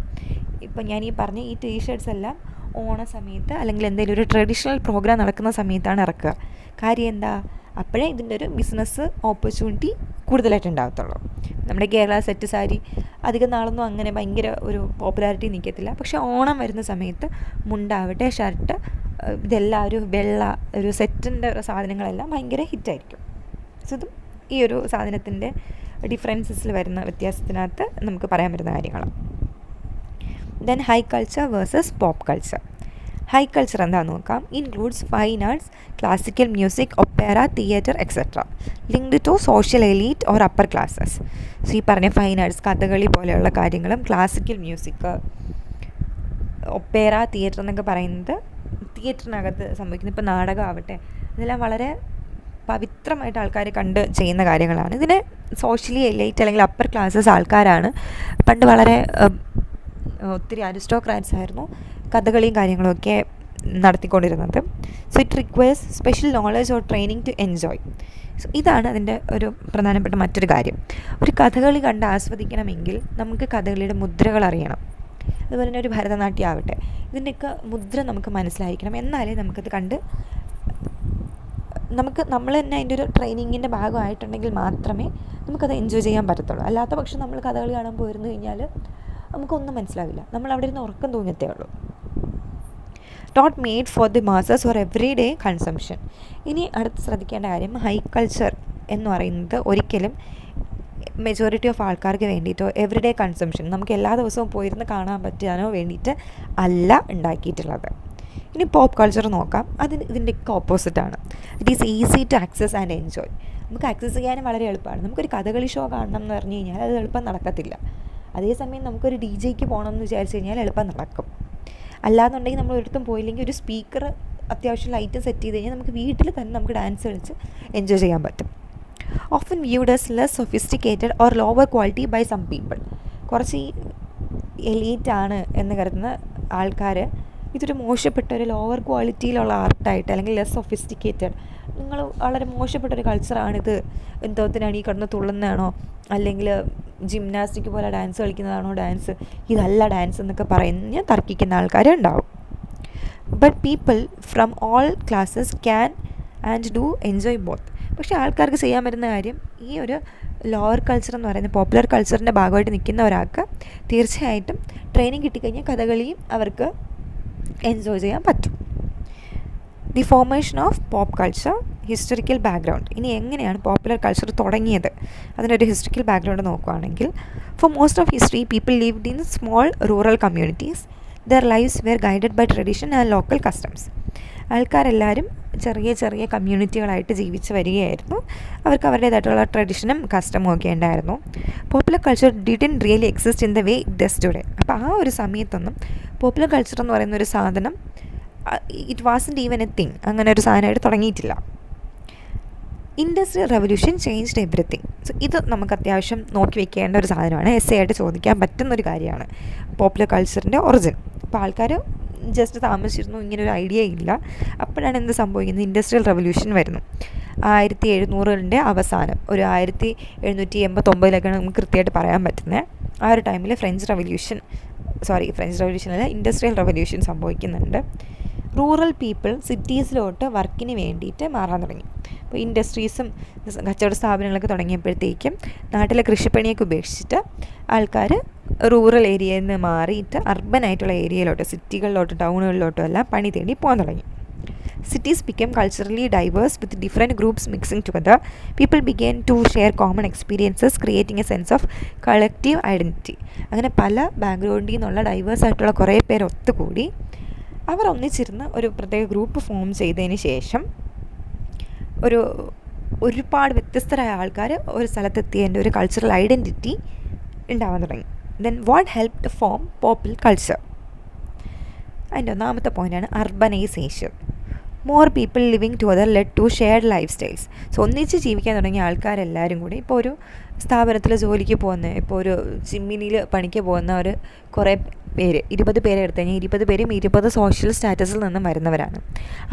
ഇപ്പം ഞാൻ ഈ പറഞ്ഞ ഈ ടീഷർട്ട്സ് എല്ലാം ഓണ സമയത്ത് അല്ലെങ്കിൽ എന്തെങ്കിലും ഒരു ട്രഡീഷണൽ പ്രോഗ്രാം നടക്കുന്ന സമയത്താണ് ഇറക്കുക. കാര്യം എന്താ, അപ്പോഴേ ഇതിൻ്റെ ഒരു ബിസിനസ് ഓപ്പർച്യൂണിറ്റി കൂടുതലായിട്ട് ഉണ്ടാകത്തുള്ളൂ. നമ്മുടെ കേരള സെറ്റ് സാരി അധികം നാളൊന്നും അങ്ങനെ ഭയങ്കര ഒരു പോപ്പുലാരിറ്റി നിൽക്കത്തില്ല, പക്ഷേ ഓണം വരുന്ന സമയത്ത് മുണ്ടാവട്ടെ, ഷർട്ട്, ഇതെല്ലാം ഒരു വെള്ള ഒരു സെറ്റിൻ്റെ സാധനങ്ങളെല്ലാം ഭയങ്കര ഹിറ്റായിരിക്കും. സോ ഇതും ഈ ഒരു സാധനത്തിൻ്റെ ഡിഫറൻസസിൽ വരുന്ന വ്യത്യാസത്തിനകത്ത് നമുക്ക് പറയാൻ പറ്റുന്ന കാര്യങ്ങളാണ്. Then high culture versus pop culture. High culture എന്താണെന്ന് നോക്കാം. Includes fine arts, classical music, opera, theatre etcetera, linked to social elite or upper classes. So ഈ പറഞ്ഞ ഫൈൻ ആർട്സ്, കഥകളി പോലെയുള്ള കാര്യങ്ങളും ക്ലാസിക്കൽ മ്യൂസിക്, ഒപ്പേറ, തിയേറ്റർ എന്നൊക്കെ പറയുന്നത് തിയേറ്ററിനകത്ത് സംഭവിക്കുന്നത്. ഇപ്പോൾ നാടകം ആവട്ടെ, ഇതെല്ലാം വളരെ പവിത്രമായിട്ട് ആൾക്കാർ കണ്ട് ചെയ്യുന്ന കാര്യങ്ങളാണ്. ഇതിന് സോഷ്യലി എലൈറ്റ് അല്ലെങ്കിൽ അപ്പർ ക്ലാസ്സസ് ആൾക്കാരാണ് പണ്ട് വളരെ ഒത്തിരി അരിസ്റ്റോക്രാറ്റ്സ് ആയിരുന്നു കഥകളിയും കാര്യങ്ങളൊക്കെ നടത്തിക്കൊണ്ടിരുന്നത്. So it requires special knowledge or training to enjoy. So ഇതാണ് അതിൻ്റെ ഒരു പ്രധാനപ്പെട്ട മറ്റൊരു കാര്യം. ഒരു കഥകളി കണ്ട് ആസ്വദിക്കണമെങ്കിൽ നമുക്ക് കഥകളിയുടെ മുദ്രകൾ അറിയണം. അതുപോലെ തന്നെ ഒരു ഭരതനാട്യം ആവട്ടെ, ഇതിൻ്റെയൊക്കെ മുദ്ര നമുക്ക് മനസ്സിലായിരിക്കണം. എന്നാലേ നമുക്കത് കണ്ട് നമ്മൾ തന്നെ അതിൻ്റെ ഒരു ട്രെയിനിങ്ങിൻ്റെ ഭാഗമായിട്ടുണ്ടെങ്കിൽ മാത്രമേ നമുക്കത് എൻജോയ് ചെയ്യാൻ പറ്റത്തുള്ളൂ. അല്ലാത്ത പക്ഷം നമ്മൾ കഥകളി കാണാൻ പോയിരുന്നു കഴിഞ്ഞാൽ നമുക്കൊന്നും മനസ്സിലാവില്ല, നമ്മൾ അവിടെ ഇരുന്ന് ഉറക്കം തൂങ്ങത്തേ ഉള്ളൂ. Not made for the masses or everyday consumption. ഇനി അടുത്ത് ശ്രദ്ധിക്കേണ്ട കാര്യം, ഹൈ കൾച്ചർ എന്ന് പറയുന്നത് ഒരിക്കലും മെജോറിറ്റി ഓഫ് ആൾക്കാർക്ക് വേണ്ടിയിട്ടോ എവറി ഡേ കൺസംഷൻ നമുക്ക് എല്ലാ ദിവസവും പോയിരുന്ന് കാണാൻ പറ്റാനോ വേണ്ടിയിട്ട് അല്ല ഉണ്ടാക്കിയിട്ടുള്ളത്. ഇനി പോപ്പ് കൾച്ചർ നോക്കാം. ഇതിൻ്റെയൊക്കെ ഓപ്പോസിറ്റാണ്. It is easy to access and enjoy. നമുക്ക് ആക്സസ് ചെയ്യാനും വളരെ എളുപ്പമാണ്. നമുക്കൊരു കഥകളി ഷോ കാണണം എന്ന് പറഞ്ഞു കഴിഞ്ഞാൽ അത് എളുപ്പം നടക്കത്തില്ല. അതേസമയം നമുക്കൊരു ഡി ജെക്ക് പോകണം എന്ന് വിചാരിച്ച് കഴിഞ്ഞാൽ എളുപ്പം നടക്കും. അല്ലാന്നുണ്ടെങ്കിൽ നമ്മൾ ഒരിടത്തും പോയില്ലെങ്കിൽ ഒരു സ്പീക്കർ അത്യാവശ്യം ലൈറ്റ് സെറ്റ് ചെയ്ത് കഴിഞ്ഞാൽ നമുക്ക് വീട്ടിൽ തന്നെ നമുക്ക് ഡാൻസ് കളിച്ച് എൻജോയ് ചെയ്യാൻ പറ്റും. Often viewed as less sophisticated or lower quality by some people. കുറച്ച് എലീറ്റ് ആണ് എന്ന് കരുതുന്ന ആൾക്കാർ ഇതൊരു മോശപ്പെട്ട ഒരു ലോവർ ക്വാളിറ്റിയിലുള്ള ആർട്ടായിട്ട് അല്ലെങ്കിൽ ലെസ് സൊഫിസ്റ്റിക്കേറ്റഡ്, നിങ്ങൾ വളരെ മോശപ്പെട്ടൊരു കൾച്ചറാണിത്, എന്തോത്തിനാണ് ഈ കിടന്ന് തുള്ളുന്നതാണോ അല്ലെങ്കിൽ ജിംനാസ്റ്റിക് പോലെ ഡാൻസ് കളിക്കുന്നതാണോ ഡാൻസ്, ഇതല്ല ഡാൻസ് എന്നൊക്കെ പറഞ്ഞ് തർക്കിക്കുന്ന ആൾക്കാർ ഉണ്ടാവും. But people from all classes can and do enjoy both. പക്ഷേ ആൾക്കാർക്ക് ചെയ്യാൻ പറ്റുന്ന കാര്യം, ഈ ഒരു ലോവർ കൾച്ചർ എന്ന് പറയുന്ന പോപ്പുലർ കൾച്ചറിൻ്റെ ഭാഗമായിട്ട് നിൽക്കുന്ന ഒരാൾക്ക് തീർച്ചയായിട്ടും ട്രെയിനിങ് കിട്ടിക്കഴിഞ്ഞാൽ കഥകളിയും അവർക്ക് എൻജോയ് ചെയ്യാൻ പറ്റും. The formation of pop culture, historical background. ഇനി എങ്ങനെയാണ് പോപ്പുലർ കൾച്ചർ തുടങ്ങിയത്, അതിനൊരു ഹിസ്റ്ററിക്കൽ ബാക്ക്ഗ്രൗണ്ട് നോക്കുകയാണെങ്കിൽ, for most of history people lived in small rural communities. Their lives were guided by tradition and local customs. ആൾക്കാരെല്ലാവരും ചെറിയ ചെറിയ കമ്മ്യൂണിറ്റികളായിട്ട് ജീവിച്ച് വരികയായിരുന്നു. അവർക്ക് അവരുടേതായിട്ടുള്ള ട്രഡീഷനും കസ്റ്റമും ഒക്കെ ഉണ്ടായിരുന്നു. Popular culture didn't really exist in the way it does today. അപ്പോൾ ആ ഒരു സമയത്തൊന്നും പോപ്പുലർ കൾച്ചർ എന്ന് പറയുന്ന ഒരു സാധനം it wasn't even A thing, അങ്ങനെ ഒരു സാധനമായിട്ട് തുടങ്ങിയിട്ടില്ല. Industrial revolution changed everything. So ഇത് നമുക്ക് അത്യാവശ്യം നോക്കി വെക്കേണ്ട ഒരു സാധനമാണ്, എസ് എ ആയിട്ട് ചോദിക്കാൻ പറ്റുന്നൊരു കാര്യമാണ് പോപ്പുലർ കൾച്ചറിൻ്റെ ഒറിജിൻ. അപ്പോൾ ആൾക്കാർ ജസ്റ്റ് താമസിച്ചിരുന്നു, ഇങ്ങനൊരു ഐഡിയ ഇല്ല. അപ്പോഴാണ് എന്ത് സംഭവിക്കുന്നത്, ഇൻഡസ്ട്രിയൽ റെവല്യൂഷൻ വരുന്നു. 1700കളുടെ അവസാനം, ഒരു 1789 നമുക്ക് കൃത്യമായിട്ട് പറയാൻ പറ്റുന്നത്. ആ ഒരു ടൈമിൽ ഫ്രഞ്ച് റെവല്യൂഷൻ ഫ്രഞ്ച് റവല്യൂഷനല്ല, ഇൻഡസ്ട്രിയൽ റവല്യൂഷൻ സംഭവിക്കുന്നുണ്ട്. റൂറൽ പീപ്പിൾ സിറ്റീസിലോട്ട് വർക്കിന് വേണ്ടിയിട്ട് മാറാൻ തുടങ്ങി. അപ്പോൾ ഇൻഡസ്ട്രീസും കച്ചവട സ്ഥാപനങ്ങളൊക്കെ തുടങ്ങിയപ്പോഴത്തേക്കും നാട്ടിലെ കൃഷിപ്പണിയൊക്കെ ഉപേക്ഷിച്ചിട്ട് ആൾക്കാർ റൂറൽ ഏരിയയിൽ നിന്ന് മാറിയിട്ട് അർബനായിട്ടുള്ള ഏരിയയിലോട്ട്, സിറ്റികളിലോട്ട്, ടൗണുകളിലോട്ടും എല്ലാം പണി തേടി പോകാൻ തുടങ്ങി. Cities became culturally diverse with different groups mixing together. People began to share common experiences, creating a sense of collective identity. അങ്ങനെ പല ബാക്ക്ഗ്രൗണ്ടിൽ നിന്നുള്ള ഡൈവേഴ്സ് ആയിട്ടുള്ള കുറേ പേർ ഒത്തുകൂടി അവർ ഒന്നിച്ചിരുന്ന് ഒരു പ്രത്യേക ഗ്രൂപ്പ് ഫോം ചെയ്തതിന് ശേഷം ഒരുപാട് വ്യത്യസ്തരായ ആൾക്കാർ ഒരു സ്ഥലത്തെത്തിയതിൻ്റെ ഒരു കൾച്ചറൽ ഐഡൻറ്റിറ്റി ഉണ്ടാവാൻ തുടങ്ങി. Then what help to form popular culture? അതിൻ്റെ ഒന്നാമത്തെ പോയിൻ്റാണ് urbanisation. More people living together led to shared lifestyles. So ഒന്നിച്ച് ജീവിക്കാൻ തുടങ്ങിയ ആൾക്കാരെല്ലാവരും കൂടി, ഇപ്പോൾ ഒരു സ്ഥാപനത്തിൽ ജോലിക്ക് പോകുന്ന, ഇപ്പോൾ ഒരു ചിമ്മിനിയിൽ പണിക്ക് പോകുന്ന ഒരു കുറേ പേര്, 20 പേരെ എടുത്തു കഴിഞ്ഞാൽ 20 പേരും 20 സോഷ്യൽ സ്റ്റാറ്റസിൽ നിന്നും വരുന്നവരാണ്.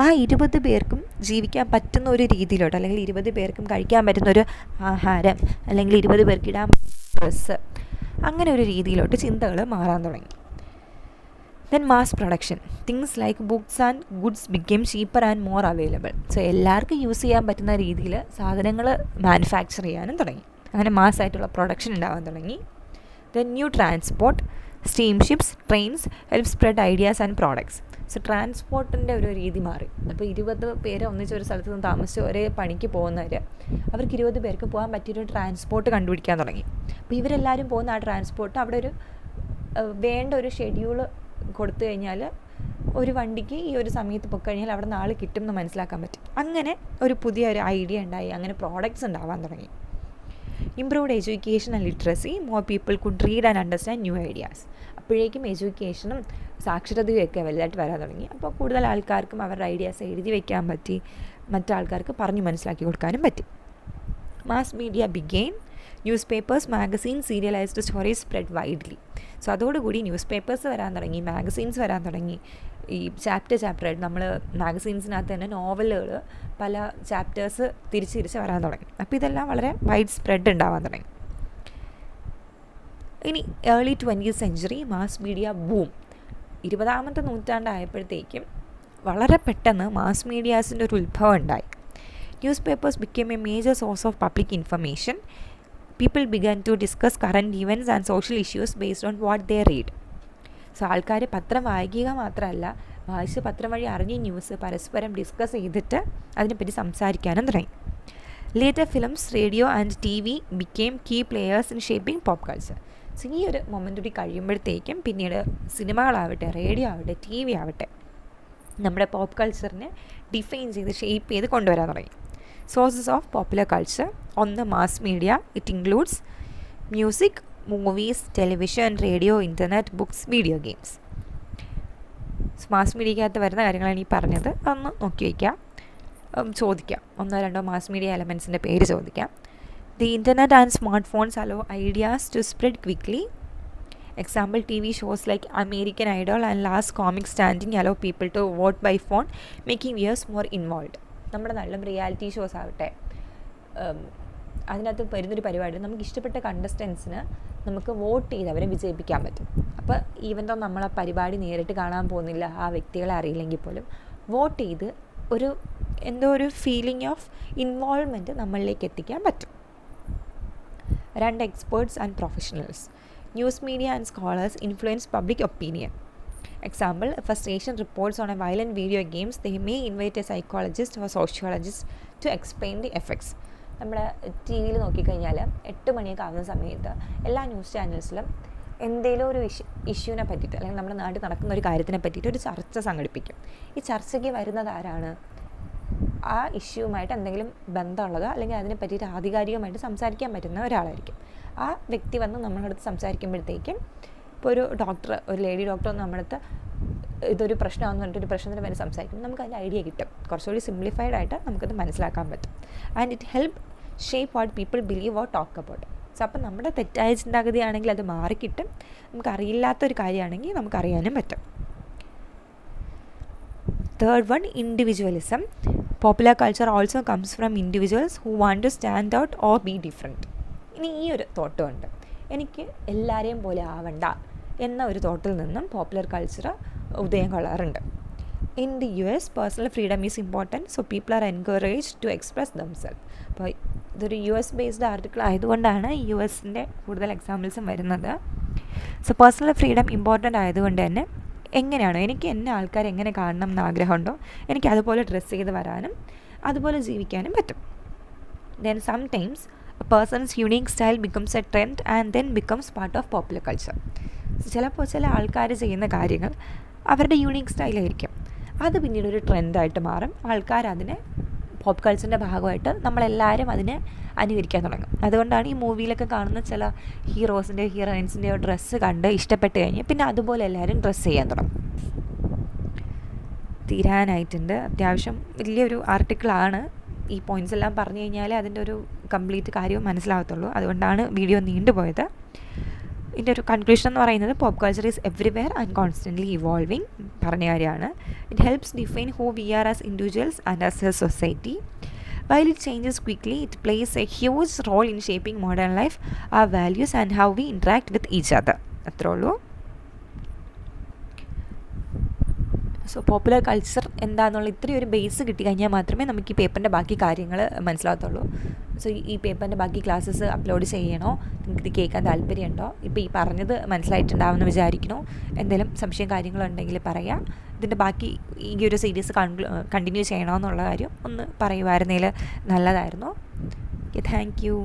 ആ 20 പേർക്കും ജീവിക്കാൻ പറ്റുന്ന ഒരു രീതിയിലോട്ട്, അല്ലെങ്കിൽ 20 പേർക്കും കഴിക്കാൻ പറ്റുന്ന ഒരു ആഹാരം, അല്ലെങ്കിൽ 20 പേർക്ക് ഇടാൻ ഡ്രസ്സ്, അങ്ങനെ ഒരു രീതിയിലോട്ട് ചിന്തകൾ മാറാൻ തുടങ്ങി. Then mass production. Things like books and goods became cheaper and more available. So എല്ലാവർക്കും യൂസ് ചെയ്യാൻ പറ്റുന്ന രീതിയിൽ സാധനങ്ങൾ മാനുഫാക്ചർ ചെയ്യാനും തുടങ്ങി. അങ്ങനെ മാസ്സായിട്ടുള്ള പ്രൊഡക്ഷൻ ഉണ്ടാകാൻ തുടങ്ങി. Then new transport, steamships, trains help spread ideas and products. So ട്രാൻസ്പോർട്ടിൻ്റെ ഒരു രീതി മാറി. അപ്പോൾ 20 പേര് ഒന്നിച്ച് ഒരു സ്ഥലത്ത് നിന്ന് താമസിച്ച് ഒരേ പണിക്ക് പോകുന്നവർ, അവർക്ക് 20 പേർക്ക് പോകാൻ പറ്റിയൊരു ട്രാൻസ്പോർട്ട് കണ്ടുപിടിക്കാൻ തുടങ്ങി. അപ്പോൾ ഇവരെല്ലാവരും പോകുന്ന ആ ട്രാൻസ്പോർട്ട് അവിടെ വേണ്ട ഒരു ഷെഡ്യൂള് കൊടുത്തു കഴിഞ്ഞാൽ ഒരു വണ്ടിക്ക് ഈ ഒരു സമയത്ത് പോയി കഴിഞ്ഞാൽ അവിടെ നാൾ കിട്ടും എന്ന് മനസ്സിലാക്കാൻ പറ്റും. അങ്ങനെ ഒരു പുതിയ ഒരു ഐഡിയ ഉണ്ടായി. അങ്ങനെ പ്രോഡക്റ്റ്സ് ഉണ്ടാവാൻ തുടങ്ങി. Improved education and literacy. More people could read and understand new ideas. അപ്പോഴേക്കും എഡ്യൂക്കേഷനും സാക്ഷരതയും ഒക്കെ വലുതായിട്ട് വരാൻ തുടങ്ങി. അപ്പോൾ കൂടുതൽ ആൾക്കാർക്കും അവരുടെ ഐഡിയാസ് എഴുതി വയ്ക്കാൻ പറ്റി, മറ്റാൾക്കാർക്ക് പറഞ്ഞ് മനസ്സിലാക്കി കൊടുക്കാനും പറ്റി. Mass media ബിഗെയിൻ. News papers, magazine, serialised stories spread widely. So അതോടുകൂടി ന്യൂസ് പേപ്പേഴ്സ് വരാൻ തുടങ്ങി, മാഗസീൻസ് വരാൻ തുടങ്ങി. ഈ ചാപ്റ്ററായിട്ട് നമ്മൾ മാഗസീൻസിനകത്ത് തന്നെ നോവലുകൾ പല ചാപ്റ്റേഴ്സ് തിരിച്ച് വരാൻ തുടങ്ങി. അപ്പോൾ ഇതെല്ലാം വളരെ വൈഡ് സ്പ്രെഡ് ഉണ്ടാവാൻ തുടങ്ങി. ഇനി early 20th century mass media boom. 20ാമത്തെ നൂറ്റാണ്ടായപ്പോഴത്തേക്കും വളരെ പെട്ടെന്ന് മാസ് മീഡിയാസിൻ്റെ ഒരു ഉത്ഭവം ഉണ്ടായി. Newspapers became a major source of public information. People began to discuss current events and social issues based on what they read. So ആൾക്കാർ പത്രം വായിക്കുക മാത്രമല്ല, വായിച്ച് പത്രം വഴി അറിഞ്ഞ ന്യൂസ് പരസ്പരം ഡിസ്കസ് ചെയ്തിട്ട് അതിനെപ്പറ്റി സംസാരിക്കാനും തുടങ്ങി. Later films, radio and TV became key players in shaping pop culture. So ഈ ഒരു മൊമെൻ്റ് കൂടി കഴിയുമ്പോഴത്തേക്കും പിന്നീട് സിനിമകളാവട്ടെ, റേഡിയോ ആവട്ടെ, TV ആവട്ടെ, നമ്മുടെ പോപ്പ് കൾച്ചറിനെ ഡിഫൈൻ ചെയ്ത് ഷേപ്പ് ചെയ്ത് കൊണ്ടുവരാൻ തുടങ്ങി. Sources of popular culture. On the mass media, it includes music, movies, television, radio, internet, books, video games. Mass മീഡിയക്കകത്ത് വരുന്ന കാര്യങ്ങളാണ് ഈ പറഞ്ഞത്. അതൊന്ന് നോക്കി വയ്ക്കാം, ചോദിക്കാം. 1-2 മാസ് മീഡിയ എലമെൻസിൻ്റെ പേര് ചോദിക്കാം. The internet and smartphones allow ideas to spread quickly. Example, TV shows like American Idol and Last Comic Standing allow people to vote by phone, making viewers more involved. നമ്മുടെ നല്ല reality shows ആവട്ടെ, അതിനകത്ത് വരുന്നൊരു പരിപാടി, നമുക്ക് ഇഷ്ടപ്പെട്ട കണ്ടസ്റ്റൻസിന് നമുക്ക് vote ചെയ്ത് അവരെ വിജയിപ്പിക്കാൻ പറ്റും. അപ്പോൾ ഈവൻ തോ നമ്മൾ ആ പരിപാടി നേരിട്ട് കാണാൻ പോകുന്നില്ല, ആ വ്യക്തികളെ അറിയില്ലെങ്കിൽ പോലും വോട്ട് ചെയ്ത് ഒരു ഫീലിംഗ് ഓഫ് ഇൻവോൾവ്മെൻറ്റ് നമ്മളിലേക്ക് എത്തിക്കാൻ പറ്റും. 2 experts and professionals. News media and scholars influence public opinion. Example, if a station reports on a violent video games, they may invite a psychologist or sociologist to explain the effects. നമ്മുടെ TV യിൽ നോക്കിക്കഴിഞ്ഞാൽ 8 മണിയൊക്കെ ആകുന്ന സമയത്ത് എല്ലാ news ചാനൽസിലും എന്തെങ്കിലും ഒരു ഇഷ്യൂവിനെ പറ്റിയിട്ട്, അല്ലെങ്കിൽ നമ്മുടെ നാട്ടിൽ നടക്കുന്ന ഒരു കാര്യത്തിനെ പറ്റിയിട്ട് ഒരു ചർച്ച സംഘടിപ്പിക്കും. ഈ ചർച്ചയ്ക്ക് വരുന്നത് ആരാണ്? ആ ഇഷ്യൂവുമായിട്ട് എന്തെങ്കിലും ബന്ധമുള്ളത്, അല്ലെങ്കിൽ അതിനെ പറ്റിയിട്ട് ആധികാരികമായിട്ട് സംസാരിക്കാൻ പറ്റുന്ന ഒരാളായിരിക്കും. ആ വ്യക്തി വന്ന് നമ്മളടുത്ത് സംസാരിക്കുമ്പോഴത്തേക്കും, ഇപ്പോൾ ഒരു ഡോക്ടർ, ഒരു ലേഡി ഡോക്ടർ വന്ന് നമ്മളടുത്ത് ഇതൊരു പ്രശ്നമാണെന്ന് പറഞ്ഞിട്ട് ഒരു പ്രശ്നത്തിന് വേണ്ടി സംസാരിക്കും, നമുക്ക് അതിൻ്റെ ഐഡിയ കിട്ടും. കുറച്ചുകൂടി സിംപ്ലിഫൈഡ് ആയിട്ട് നമുക്കത് മനസ്സിലാക്കാൻ പറ്റും. And it help shape what people believe or talk about. So അപ്പം നമ്മുടെ തെറ്റായ ചിന്താഗതിയാണെങ്കിൽ അത് മാറിക്കിട്ടും, നമുക്കറിയില്ലാത്തൊരു കാര്യമാണെങ്കിൽ നമുക്കറിയാനും പറ്റും. Third one, individualism. Popular culture also comes from individuals who want to stand out or be different. ഇനി ഈ ഒരു തോട്ടുമുണ്ട്, എനിക്ക് എല്ലാവരെയും പോലെ ആവണ്ട, എന്ന ഒരു തോട്ടിൽ നിന്നും പോപ്പുലർ കൾച്ചർ ഉദയം കൊള്ളാറുണ്ട്. In the US, personal freedom is important, so people are encourage to express themself. അപ്പോൾ ഇതൊരു US ബേസ്ഡ് ആർട്ടിക്കിൾ ആയതുകൊണ്ടാണ് USൻ്റെ കൂടുതൽ എക്സാമ്പിൾസും വരുന്നത്. സോ പേഴ്സണൽ ഫ്രീഡം ഇമ്പോർട്ടൻ്റ് ആയതുകൊണ്ട് തന്നെ എങ്ങനെയാണോ എനിക്ക് എന്നെ ആൾക്കാർ എങ്ങനെ കാണണം എന്ന് ആഗ്രഹമുണ്ടോ എനിക്ക് അതുപോലെ ഡ്രസ്സ് ചെയ്ത് വരാനും അതുപോലെ ജീവിക്കാനും പറ്റും. Then sometimes a person's unique style becomes a trend and then becomes part of popular culture. ചിലപ്പോൾ ചില ആൾക്കാർ ചെയ്യുന്ന കാര്യങ്ങൾ അവരുടെ യൂണീക്ക് സ്റ്റൈലായിരിക്കും, അത് പിന്നീട് ഒരു ട്രെൻഡായിട്ട് മാറും. ആൾക്കാർ അതിനെ പോപ്പ് കൾച്ചറിൻ്റെ ഭാഗമായിട്ട് നമ്മളെല്ലാവരും അതിനെ അനുകരിക്കാൻ തുടങ്ങും. അതുകൊണ്ടാണ് ഈ മൂവിയിലൊക്കെ കാണുന്ന ചില ഹീറോസിൻ്റെയോ ഹീറോയിൻസിൻ്റെയോ ഡ്രസ്സ് കണ്ട് ഇഷ്ടപ്പെട്ട് കഴിഞ്ഞ് പിന്നെ അതുപോലെ എല്ലാവരും ഡ്രസ്സ് ചെയ്യാൻ തുടങ്ങും. തീരാനായിട്ടുണ്ട്. അത്യാവശ്യം വലിയൊരു ആർട്ടിക്കിളാണ്. ഈ പോയിൻറ്റ്സ് എല്ലാം പറഞ്ഞു കഴിഞ്ഞാൽ അതിൻ്റെ ഒരു കംപ്ലീറ്റ് കാര്യവും മനസ്സിലാവത്തുള്ളൂ. അതുകൊണ്ടാണ് വീഡിയോ നീണ്ടുപോയത്. ഇതിൻ്റെ ഒരു കൺക്ലൂഷൻ എന്ന് പറയുന്നത് pop culture is everywhere and constantly evolving പറഞ്ഞ കാര്യമാണ്. It helps define who we are as individuals and as a society. While it changes quickly, it plays a huge role in shaping modern life, our values and how we interact with each other. അത്രേ ഉള്ളൂ. So popular culture എന്താണെന്നുള്ള ഇത്രയും ഒരു base കിട്ടിക്കഴിഞ്ഞാൽ മാത്രമേ നമുക്ക് ഈ പേപ്പറിൻ്റെ ബാക്കി കാര്യങ്ങൾ മനസ്സിലാകത്തുള്ളൂ. സോ ഈ പേപ്പറിൻ്റെ ബാക്കി ക്ലാസ്സസ് അപ്ലോഡ് ചെയ്യണോ, നിങ്ങൾക്ക് ഇത് കേൾക്കാൻ താല്പര്യമുണ്ടോ, ഇപ്പോൾ ഈ പറഞ്ഞത് മനസ്സിലായിട്ടുണ്ടാവുമെന്ന് വിചാരിക്കണോ, എന്തെങ്കിലും സംശയം കാര്യങ്ങളുണ്ടെങ്കിൽ പറയാം. ഇതിൻ്റെ ബാക്കി ഈ ഒരു സീരീസ് കണ്ടിന്യൂ ചെയ്യണമെന്നുള്ള കാര്യം ഒന്ന് പറയുമായിരുന്നെങ്കിൽ നല്ലതായിരുന്നു. Thank you.